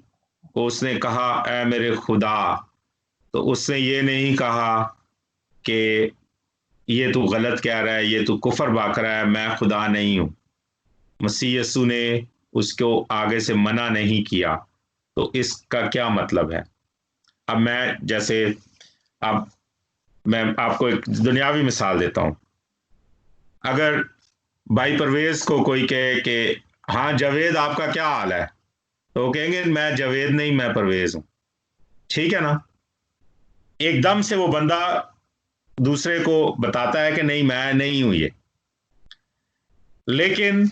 को उसने कहा, ऐ मेरे खुदा। तो उसने ये नहीं कहा कि ये तू गलत कह रहा है, ये तू कुफर बाक रहा है, मैं खुदा नहीं हूं। मसीह यीशु ने उसको आगे से मना नहीं किया। तो इसका क्या मतलब है? अब मैं आपको एक दुनियावी मिसाल देता हूं। अगर भाई परवेज को कोई कहे कि हाँ जावेद आपका क्या हाल है, तो वो कहेंगे मैं जावेद नहीं, मैं परवेज हूं। ठीक है ना? एकदम से वो बंदा दूसरे को बताता है कि नहीं मैं नहीं हूं ये। लेकिन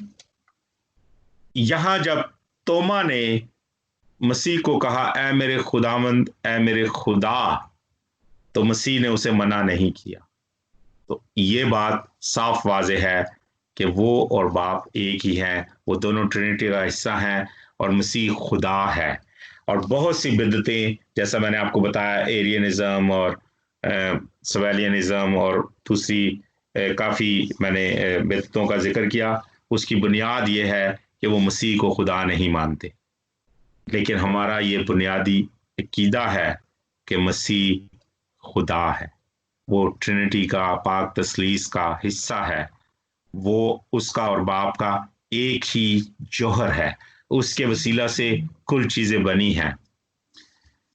यहां जब तोमा ने मसीह को कहा, ऐ मेरे खुदावंद, ऐ मेरे खुदा, तो मसीह ने उसे मना नहीं किया। तो ये बात साफ वाजे है कि वो और बाप एक ही हैं, वो दोनों ट्रिनिटी का हिस्सा हैं और मसीह खुदा है। और बहुत सी बिदतें, जैसा मैंने आपको बताया, एरियनिज्म और सवेलियनिज्म और दूसरी काफ़ी मैंने बिदतों का जिक्र किया, उसकी बुनियाद ये है कि वो मसीह को खुदा नहीं मानते। लेकिन हमारा ये बुनियादी अकीदा है कि मसीह खुदा है, वो ट्रिनिटी का, पाक तसलीस का हिस्सा है, वो उसका और बाप का एक ही जौहर है, उसके वसीला से कुल चीजें बनी हैं।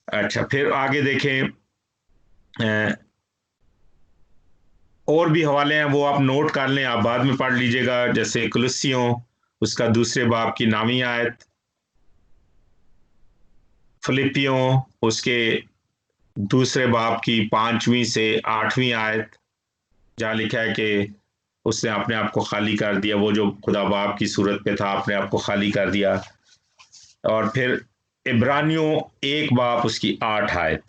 अच्छा, फिर आगे देखें, और भी हवाले हैं, वो आप नोट कर लें, आप बाद में पढ़ लीजिएगा। जैसे कुलुस्सियों उसका 2 बाब की 9वीं आयत, फिलिपियों उसके 2 बाब की 5वीं से 8वीं आयत, जहाँ लिखा है कि उसने अपने आप को खाली कर दिया, वो जो खुदा बाप की सूरत पे था अपने आप को खाली कर दिया। और फिर इब्रानियों 1 बाब उसकी 8 आयत,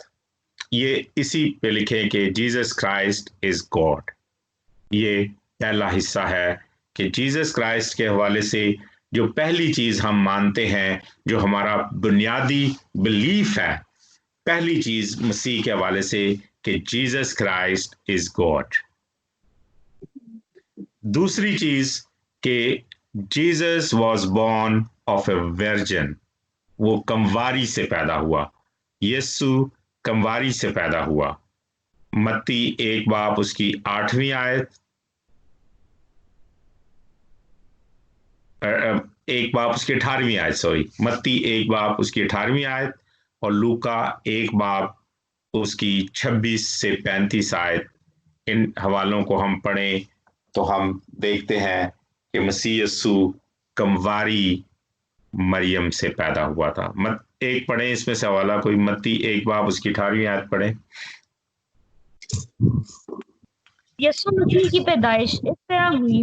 ये इसी पे लिखे कि जीसस क्राइस्ट इज गॉड। ये पहला हिस्सा है कि जीसस क्राइस्ट के हवाले से जो पहली चीज हम मानते हैं, जो हमारा बुनियादी बिलीफ है, पहली चीज मसीह के हवाले से कि जीसस क्राइस्ट इज गॉड। दूसरी चीज कि Jesus was born of a virgin, वो कंवारी से पैदा हुआ, यीशु कंवारी से पैदा हुआ। मत्ती 1 बाब उसकी 8वीं आयत, 1 बाब उसकी 18वीं आयत, सॉरी, मत्ती 1 बाब उसकी 18वीं आयत और लूका 1 बाब उसकी 26 से 35 आयत। इन हवालों को हम पढ़ें तो हम देखते हैं कि मसीह यीशु कंवारी मरियम से पैदा हुआ था। एक पढ़ें इसमें से हवाला कोई, मत्ती 1 बाब उसकी 18वीं आयत पढ़ें। यीशु मसीह की पैदाइश इस तरह हुई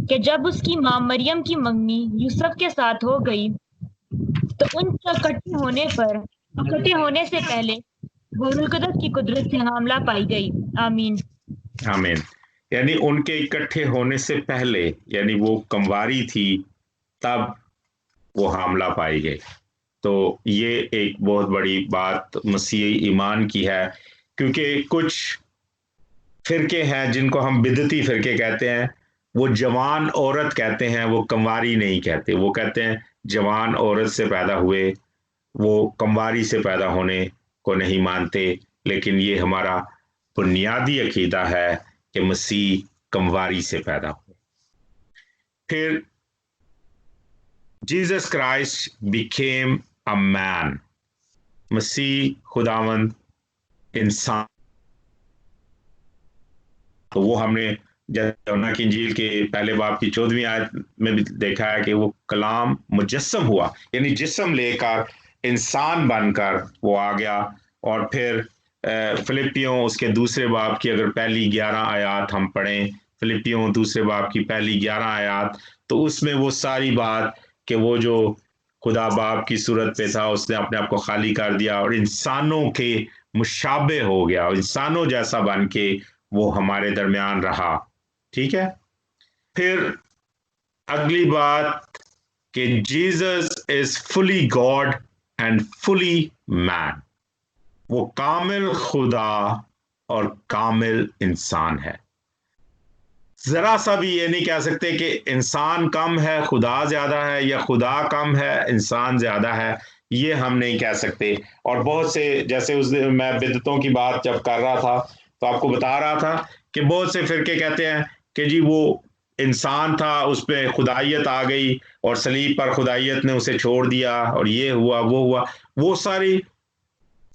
कि जब उसकी मां मरियम की मंगनी यूसुफ के साथ हो गई तो उनके इकट्ठे होने से पहले रूहुल कुद्दस की कुदरत से हामला पाई गई। आमीन। आमीन। यानी उनके इकट्ठे होने से पहले, यानी वो कंवारी थी तब वो हामला पाई गई। तो ये एक बहुत बड़ी बात मसीही ईमान की है, क्योंकि कुछ फिरके हैं जिनको हम बिदती फिरके कहते हैं, वो जवान औरत कहते हैं, वो कंवारी नहीं कहते। वो कहते हैं जवान औरत से पैदा हुए, वो कंवारी से पैदा होने को नहीं मानते। लेकिन ये हमारा बुनियादी अकीदा है कि मसीह कंवारी से पैदा हुए। फिर Jesus Christ became a man, मसीह खुदावंद इंसान। तो वो हमने यूहन्ना की इंजील के पहले बाब की 14वीं आयत में भी देखा है कि वो कलाम मुजस्सम हुआ, यानी जिस्म लेकर इंसान बनकर वो आ गया। और फिर फिलिपियों उसके दूसरे बाब की अगर पहली 11 आयत हम पढ़ें, फिलिपियों दूसरे बाब की पहली 11 आयत, तो उसमें वो सारी बात कि वो जो खुदा बाप की सूरत पे था उसने अपने आप को खाली कर दिया और इंसानों के मुशाबे हो गया, इंसानों जैसा बन के वो हमारे दरमियान रहा। ठीक है। फिर अगली बात कि Jesus is fully God and fully man, वो कामिल खुदा और कामिल इंसान है। जरा सा भी ये नहीं कह सकते कि इंसान कम है खुदा ज्यादा है, या खुदा कम है इंसान ज्यादा है, ये हम नहीं कह सकते। और बहुत से, जैसे उस दिन मैं बिदतों की बात जब कर रहा था तो आपको बता रहा था कि बहुत से फिरके कहते हैं कि जी वो इंसान था, उस पर खुदाइयत आ गई और सलीब पर खुदाइयत ने उसे छोड़ दिया और ये हुआ वो हुआ। वो सारी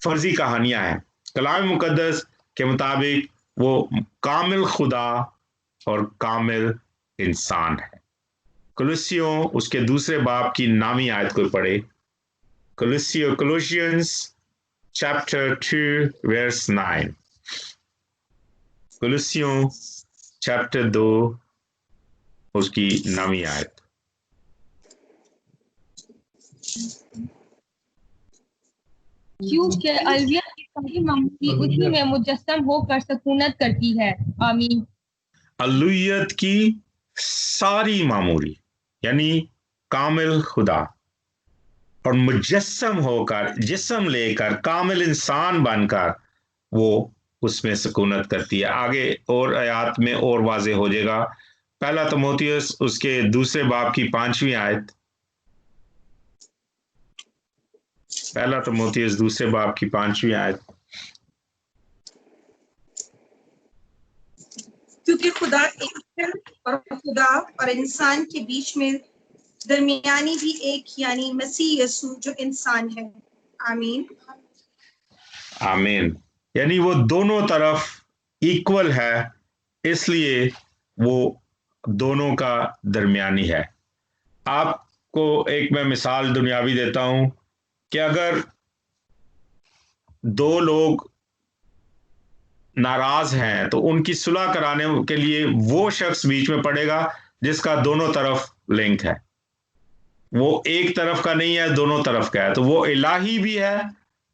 फर्जी कहानियां हैं। कलाम मुकद्दस के मुताबिक वो कामिल खुदा और कामिल इंसान है। कुलुसियों उसके दूसरे बाब की नामी आयत को पढ़े, कोलोसियंस चैप्टर 2 वर्स 9। कुलुसियों चैप्टर 2 उसकी नामी आयत। क्योंकि अलविया की सारी मामूली उसी में मुजस्सम होकर सकूनत करती है। आमीन। अलुयत की सारी मामूली यानी कामिल खुदा और मुजस्सम होकर, जिस्म लेकर, कामिल इंसान बनकर वो उसमें सकूनत करती है। आगे और आयत में और वाज़ेह हो जाएगा। पहला तीमुथियुस उसके दूसरे बाब की 5वीं आयत, पहला तीमुथियुस दूसरे बाब की 5वीं आयत। क्योंकि खुदा एक है और खुदा और इंसान के बीच में दरमियानी भी एक, यानी मसीह यीशु जो इंसान है। आमीन। आमीन। यानी वो दोनों तरफ इक्वल है, इसलिए वो दोनों का दरमियानी है। आपको एक मैं मिसाल दुनियावी देता हूं कि अगर दो लोग नाराज हैं तो उनकी सुलह कराने के लिए वो शख्स बीच में पड़ेगा जिसका दोनों तरफ लिंक है। वो एक तरफ का नहीं है, दोनों तरफ का है। तो वो इलाही भी है,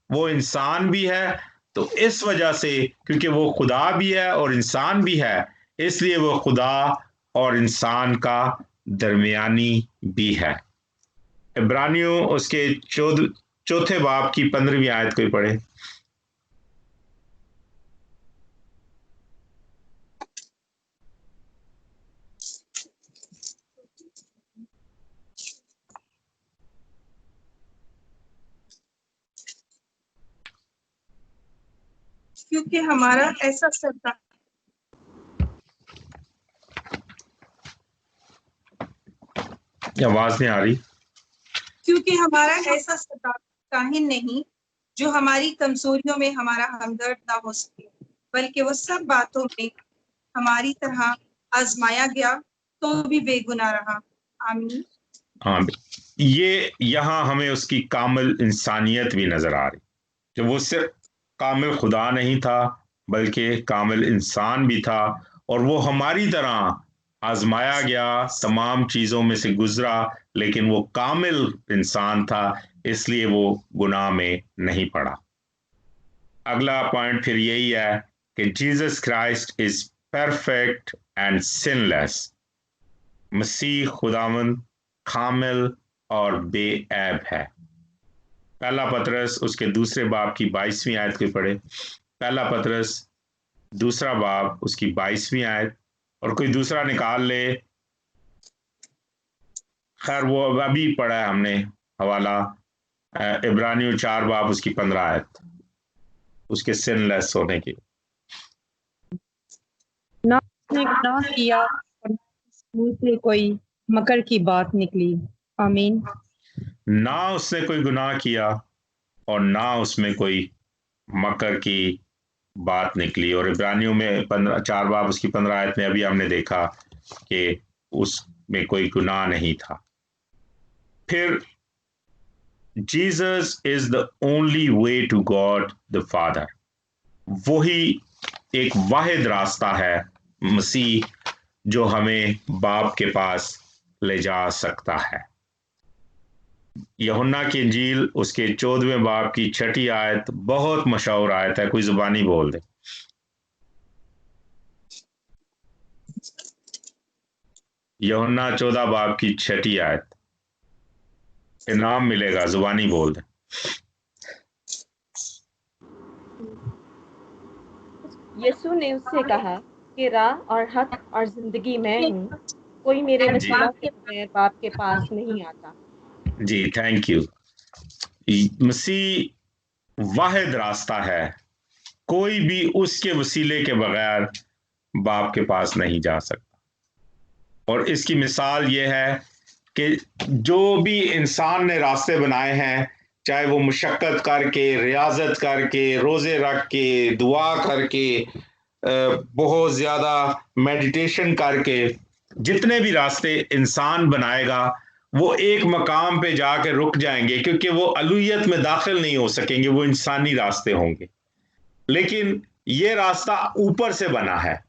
वो इंसान भी है। तो इस वजह से, क्योंकि वो खुदा भी है और इंसान भी है, इसलिए वो खुदा और इंसान का दरमियानी भी है। इब्रानियों उसके चौथे बाब की 15वीं आयत को पढ़े। क्योंकि हमारा ऐसा सरदार आवाज नहीं आ रही। क्योंकि हमारा ऐसा सरदार काहिन नहीं जो हमारी कमजोरियों में हमारा हमदर्द ना हो सके, बल्कि वो सब बातों में हमारी तरह आजमाया गया तो भी बेगुनाह रहा। आमीन। हाँ, ये यहाँ हमें उसकी कामिल इंसानियत भी नजर आ रही, कि वो सिर्फ कामिल खुदा नहीं था बल्कि कामिल इंसान भी था, और वो हमारी तरह आजमाया गया, तमाम चीजों में से गुजरा, लेकिन वो कामिल इंसान था, इसलिए वो गुनाह में नहीं पड़ा। अगला पॉइंट फिर यही है कि Jesus Christ is perfect and sinless. मसीह खुदावंद कामिल और बेऐब है। पहला पतरस उसके दूसरे बाब की 22वीं आयत को पढ़े। पहला पतरस दूसरा बाब उसकी 22वीं आयत, और कोई दूसरा निकाल ले, खैर वो अभी पढ़ा है हमने हवाला, इब्रानियों 4 बाब उसकी 15 आयत, उसके सिनलेस होने की। ना उसने गुनाह किया और ना उसके मुंह से कोई मकर की बात निकली। आमीन। ना उसने कोई गुनाह किया और ना उसमें कोई मकर की बात निकली। और इब्रानियों में 4 बाब उसकी 15 आयत में अभी हमने देखा कि उसमें कोई गुनाह नहीं था। फिर Jesus is the only way to God the Father, वही एक वाहिद रास्ता है, मसीह, जो हमें बाप के पास ले जा सकता है। यूहन्ना की इंजील उसके 14वें बाब की 6ठी आयत बहुत मशहूर आयत है, कोई जुबानी बोल दे। यूहन्ना 14 बाब की 6ठी आयत, इनाम मिलेगा, जुबानी बोल दे। यीशु ने उससे कहा कि राह और हक और जिंदगी मैं हूँ, कोई मेरे वसीला के बगैर बाप के पास नहीं आता। जी, थैंक यू। मसीह वाहिद रास्ता है, कोई भी उसके वसीले के बगैर बाप के पास नहीं जा सकता। और इसकी मिसाल ये है कि जो भी इंसान ने रास्ते बनाए हैं, चाहे वो मुशक्क़त करके, रियाजत करके, रोज़े रख के, दुआ करके, बहुत ज़्यादा मेडिटेशन करके, जितने भी रास्ते इंसान बनाएगा वो एक मकाम पे जाके रुक जाएंगे, क्योंकि वो अलूहियत में दाखिल नहीं हो सकेंगे, वो इंसानी रास्ते होंगे। लेकिन ये रास्ता ऊपर से बना है,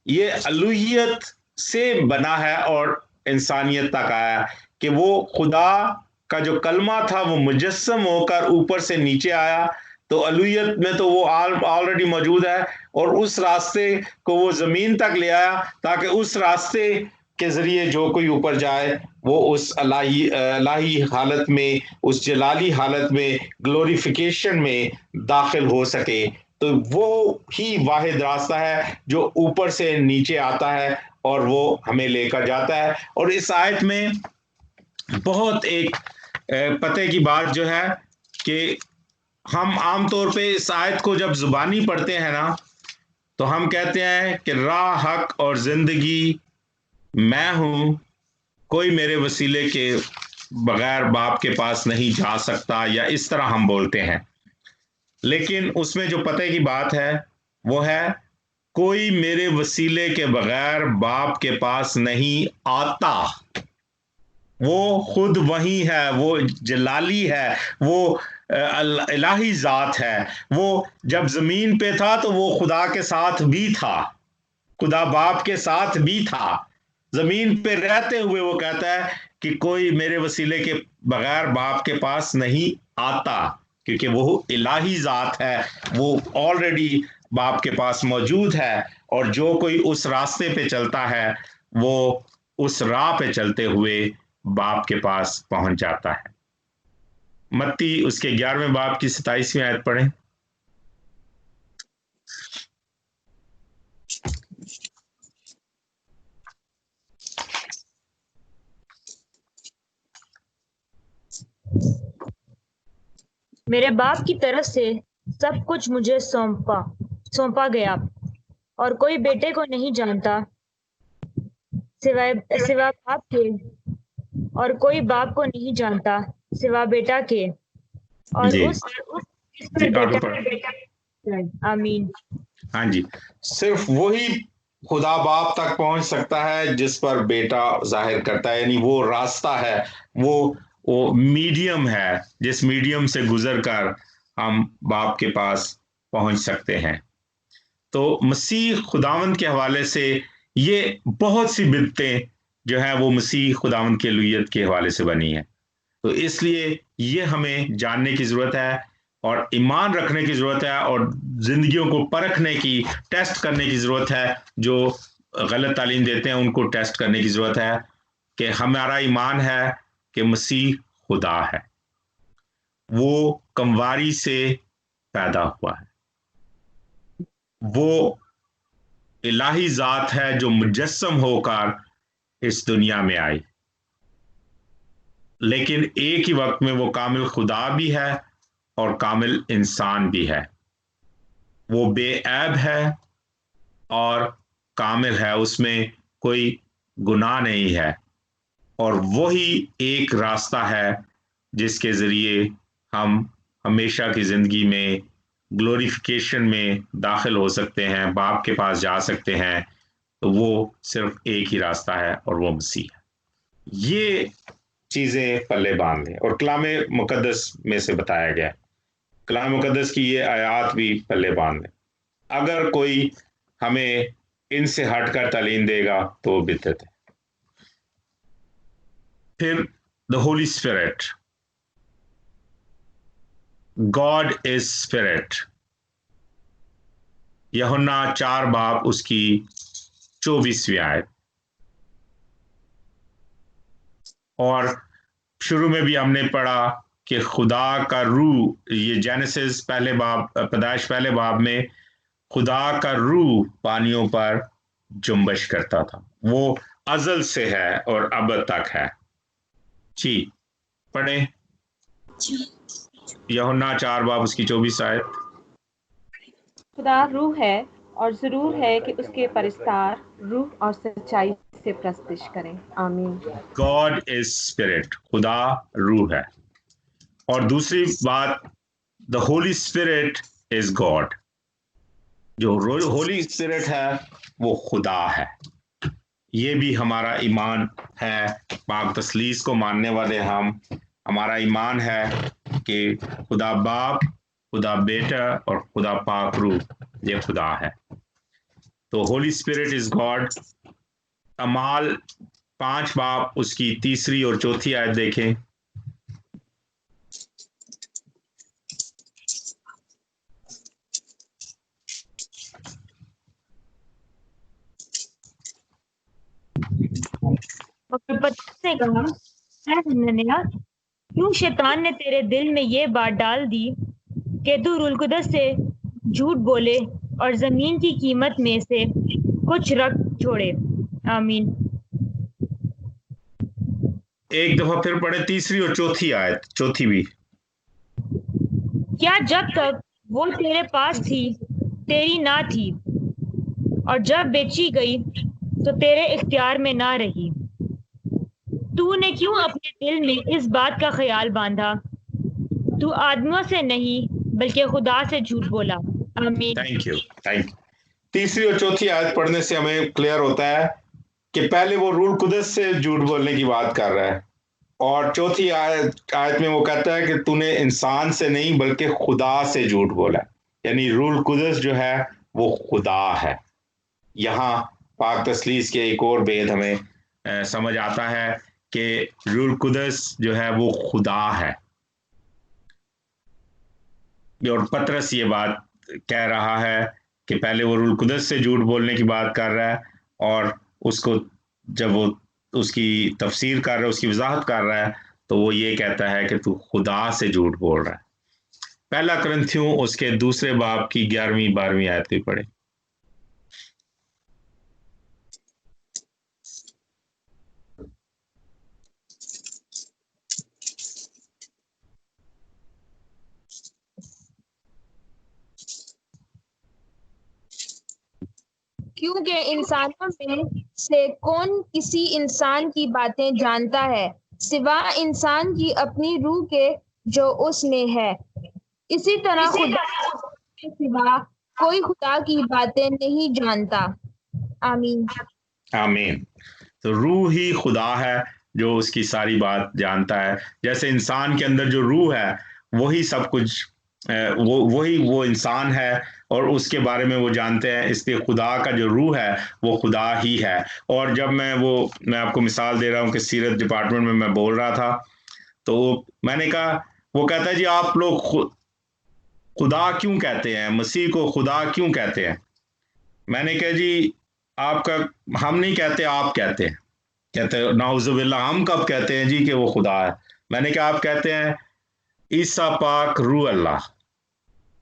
ये अलूहियत से बना है और इंसानियत तक आया, कि वो खुदा का जो कलमा था वो मुजस्सम होकर ऊपर से नीचे आया, तो अलूहियत में तो वो ऑलरेडी मौजूद है, और उस रास्ते को वो जमीन तक ले आया ताकि उस रास्ते के जरिए जो कोई ऊपर जाए वो उस अलाही हालत में, उस जलाली हालत में, ग्लोरिफिकेशन में दाखिल हो सके। तो वो ही वाहिद रास्ता है जो ऊपर से नीचे आता है और वो हमें लेकर जाता है। और इस आयत में बहुत एक पते की बात जो है कि हम आमतौर पे इस आयत को जब जुबानी पढ़ते हैं ना, तो हम कहते हैं कि राह, हक और जिंदगी मैं हूं, कोई मेरे वसीले के बगैर बाप के पास नहीं जा सकता, या इस तरह हम बोलते हैं। लेकिन उसमें जो पते की बात है वो है, कोई मेरे वसीले के बगैर बाप के पास नहीं आता। वो खुद वही है, वो जलाली है, वो इलाही जात है। वो जब जमीन पे था तो वो खुदा के साथ भी था, खुदा बाप के साथ भी था। जमीन पे रहते हुए वो कहता है कि कोई मेरे वसीले के बगैर बाप के पास नहीं आता, क्योंकि वो इलाही जात है, वो ऑलरेडी बाप के पास मौजूद है। और जो कोई उस रास्ते पे चलता है वो उस राह पे चलते हुए बाप के पास पहुंच जाता है। मत्ती उसके 11वें बाब की 27वीं आयत पढ़ें। मेरे बाप की तरफ से सब कुछ मुझे सौंपा। सौंपा गया और कोई बेटे को नहीं जानता सिवाय सिवा बाप के, और कोई बाप को नहीं जानता सिवा बेटा के, और जी उस जिस जी, पर आगे बेटा पढ़। आमीन। हाँ जी, सिर्फ वही खुदा बाप तक पहुंच सकता है जिस पर बेटा जाहिर करता है, यानी वो रास्ता है, वो मीडियम है जिस मीडियम से गुजर कर हम बाप के पास पहुंच सकते हैं। तो मसीह खुदावंद के हवाले से ये बहुत सी बिदतें जो है वो मसीह खुदावंद के लुहियत के हवाले से बनी है। तो इसलिए ये हमें जानने की जरूरत है और ईमान रखने की जरूरत है और जिंदगियों को परखने की, टेस्ट करने की जरूरत है। जो गलत तालीम देते हैं उनको टेस्ट करने की जरूरत है कि हमारा ईमान है कि मसीह खुदा है, वो कमवारी से पैदा हुआ है, वो इलाही जात है जो मुजस्सम होकर इस दुनिया में आई, लेकिन एक ही वक्त में वो कामिल खुदा भी है और कामिल इंसान भी है। वो बेऐब है और कामिल है, उसमें कोई गुनाह नहीं है, और वही एक रास्ता है जिसके जरिए हम हमेशा की जिंदगी में ग्लोरिफिकेशन में दाखिल हो सकते हैं, बाप के पास जा सकते हैं। तो वो सिर्फ एक ही रास्ता है और वो मसीह है। ये चीजें पल्ले बांध लें और कलाम मुकद्दस में से बताया गया है, कलाम मुकद्दस की ये आयात भी पल्ले बांध लें। अगर कोई हमें इनसे हटकर तालीम देगा तो वो बिदअत है। फिर the Holy spirit, God is spirit, यूहन्ना 4 बाब उसकी 24वीं आयत। और शुरू में भी हमने पढ़ा कि खुदा का रूह, ये जेनेसिस पहले बाब, पैदाइश पहले बाब में खुदा का रूह पानियों पर जुम्बश करता था। वो अजल से है और अब तक है। जी पढ़े यूहन्ना 4 बाब उसकी 24 आयत। खुदा रूह है और जरूर है कि उसके परिस्तार रूह और सच्चाई से प्रस्तिश करें। आमीन। गॉड इज स्पिरिट, खुदा रूह है। और दूसरी बात, the Holy spirit is God, जो होली स्पिरिट है वो खुदा है। ये भी हमारा ईमान है, पाक तसलीस को मानने वाले हम, हमारा ईमान है कि खुदा बाप, खुदा बेटा और खुदा पाक रूह ये खुदा है। तो होली स्पिरिट इज गॉड। अमाल 5 बाब उसकी 3री और 4थी आयत देखें। पतरस ने कहा, "है हनन्याह, क्यों शैतान ने तेरे दिल में ये बात डाल दी कि तू रूह कुदस से झूठ बोले और जमीन की कीमत में से कुछ रख छोड़े?" आमीन। एक दफा फिर पढ़े 3री और 4थी आयत, चौथी भी। क्या जब तक वो तेरे पास थी तेरी ना थी, और जब बेची गई तो तेरे इख्तियार में ना रही? तूने क्यों अपने दिल में इस बात का ख्याल बांधा? तू आदमियों से नहीं बल्कि खुदा से झूठ बोला। आमीन। Thank you, thank you. 3री और 4थी आयत पढ़ने से हमें क्लियर होता है कि पहले वो रूह कुदस से झूठ बोलने की बात कर रहा है, और चौथी आयत में वो कहता है कि तूने इंसान से नहीं बल्कि खुदा से झूठ बोला। यानी रूह कुदस जो है वो खुदा है। यहाँ पाक तसलीस के एक और भेद हमें समझ आता है कि रूह कुदस जो है वो खुदा है। और पतरस ये बात कह रहा है कि पहले वो रूह कुदस से झूठ बोलने की बात कर रहा है, और उसको जब वो उसकी तफसीर कर रहा है, उसकी वजाहत कर रहा है, तो वो ये कहता है कि तू खुदा से झूठ बोल रहा है। पहला करंथियों उसके 2 बाब की 11वीं 12वीं आयत भी पढ़े। क्योंकि इंसानों में से कौन किसी इंसान की बातें जानता है सिवा इंसान की अपनी रूह के जो उसमें है। इसी तरह खुदा के सिवा कोई खुदा की बातें नहीं जानता। आमीन। आमीन। तो रूह ही खुदा है जो उसकी सारी बात जानता है। जैसे इंसान के अंदर जो रूह है वही सब कुछ, वही वो इंसान है और उसके बारे में वो जानते हैं। इसलिए खुदा का जो रूह है वो खुदा ही है। और जब मैं आपको मिसाल दे रहा हूँ कि सीरत डिपार्टमेंट में मैं बोल रहा था, तो मैंने कहा, वो कहता है जी आप लोग खुदा क्यों कहते हैं, मसीह को खुदा क्यों कहते हैं? मैंने कहा जी आपका, हम नहीं कहते, आप कहते हैं। कहते हैं नाउजुबिल्ला, हम कब कहते हैं जी कि वो खुदा है? मैंने कहा आप कहते हैं ईसा पाक रूह अल्लाह,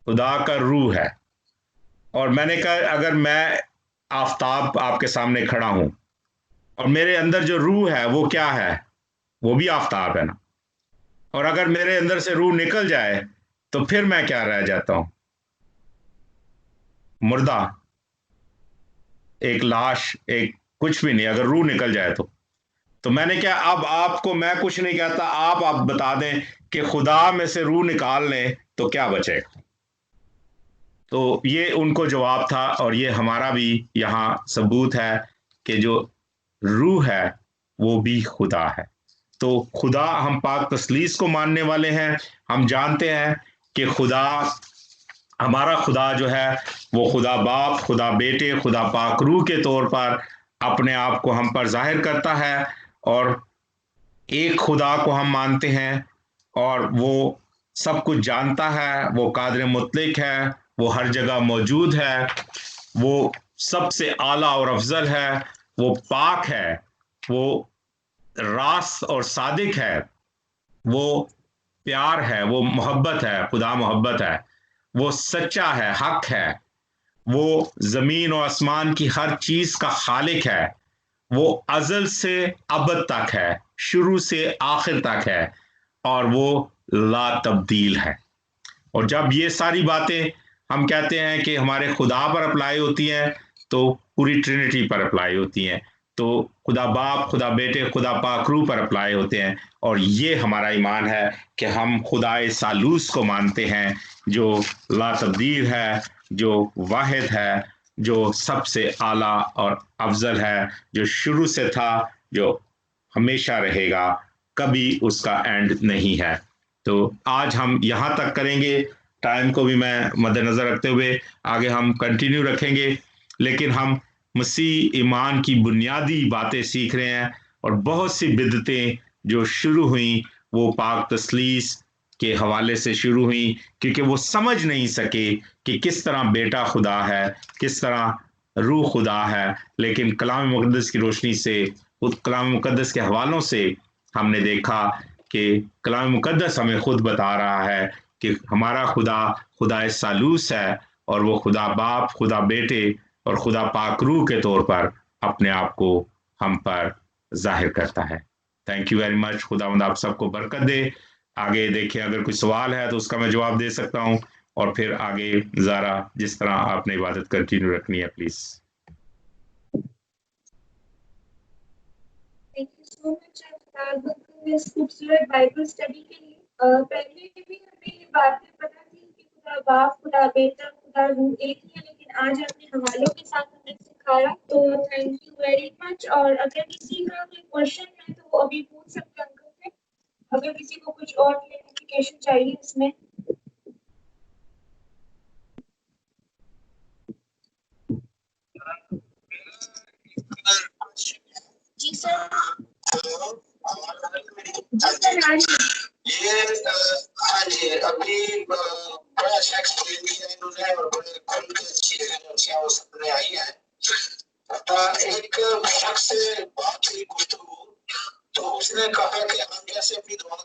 खुदा का रूह है। और मैंने कहा अगर मैं आफताब आपके सामने खड़ा हूं और मेरे अंदर जो रूह है वो क्या है? वो भी आफताब है ना। और अगर मेरे अंदर से रूह निकल जाए तो फिर मैं क्या रह जाता हूं? मुर्दा, एक लाश, एक कुछ भी नहीं, अगर रूह निकल जाए तो मैंने क्या, अब आपको मैं कुछ नहीं कहता, आप बता दें कि खुदा में से रूह निकाल लें तो क्या बचेगा? तो ये उनको जवाब था और ये हमारा भी यहां सबूत है कि जो रूह है वो भी खुदा है। तो खुदा, हम पाक तस्लीस को मानने वाले हैं। हम जानते हैं कि खुदा, हमारा खुदा जो है वो खुदा बाप, खुदा बेटे, खुदा पाक रूह के तौर पर अपने आप को हम पर जाहिर करता है। और एक खुदा को हम मानते हैं और वो सब कुछ जानता है, वो कादिर मुतलक है, वो हर जगह मौजूद है, वो सबसे आला और अफजल है, वो पाक है, वो रास्त और सादिक है, वो प्यार है, वो मोहब्बत है, खुदा मोहब्बत है, वो सच्चा है, हक है, वो जमीन और आसमान की हर चीज का खालिक है, वो अजल से अबद तक है, शुरू से आखिर तक है, और वो ला तब्दील है। और जब ये सारी बातें हम कहते हैं कि हमारे खुदा पर अप्लाई होती हैं तो पूरी ट्रिनिटी पर अप्लाई होती हैं। तो खुदा बाप, खुदा बेटे, खुदा पाक रूह पर अप्लाई होते हैं। और ये हमारा ईमान है कि हम खुदाए सालूस को मानते हैं जो ला तब्दील है, जो वाहिद है, जो सबसे आला और अफजल है, जो शुरू से था, जो हमेशा रहेगा, कभी उसका एंड नहीं है। तो आज हम यहाँ तक करेंगे, टाइम को भी मैं मद्देनजर रखते हुए आगे हम कंटिन्यू रखेंगे। लेकिन हम मसीह ईमान की बुनियादी बातें सीख रहे हैं और बहुत सी बिदतें जो शुरू हुई वो पाक तस्लीस के हवाले से शुरू हुई, क्योंकि वो समझ नहीं सके कि किस तरह बेटा खुदा है, किस तरह रूह खुदा है। लेकिन कलाम मुकद्दस की रोशनी से, उस कलाम मुकद्दस के हवालों से हमने देखा कि कलाम मुकद्दस हमें खुद बता रहा है कि हमारा खुदा खुदा सालूस है और वो खुदा बाप, खुदा बेटे और खुदा पाक रूह के तौर पर अपने आप को हम पर जाहिर करता है। Thank you very much. खुदावंद आप सबको बरकत दे। आगे देखिए, अगर कोई सवाल है तो उसका मैं जवाब दे सकता हूं, और फिर आगे ज़ारा जिस तरह आपने इबादत कंटिन्यू रखनी है, please. Thank you so much खूबसूरत बाइबल स्टडी के लिए। पहले भी हमें ये बातें पता थी कि खुदा बाप, खुदा बेटा, खुदा रूह एक ही है, लेकिन आज आपने हवालों के साथ हमें सिखाया, तो थैंक यू वेरी मच। और अगर किसी का कोई क्वेश्चन है तो वो अभी पूछ सकते हैं अंकल से, अगर किसी को कुछ और क्लेरिफिकेशन चाहिए इसमें। जी सर। ये हाँ जी, अभी बड़ा अच्छा एक्सप्लेन किया इन्होंने और बड़े खुल के अच्छी एनर्जियां वो सबने आई हैं। एक शख्स से बात हुई गुफ्तगू, तो उसने कहा कि हम कैसे अपनी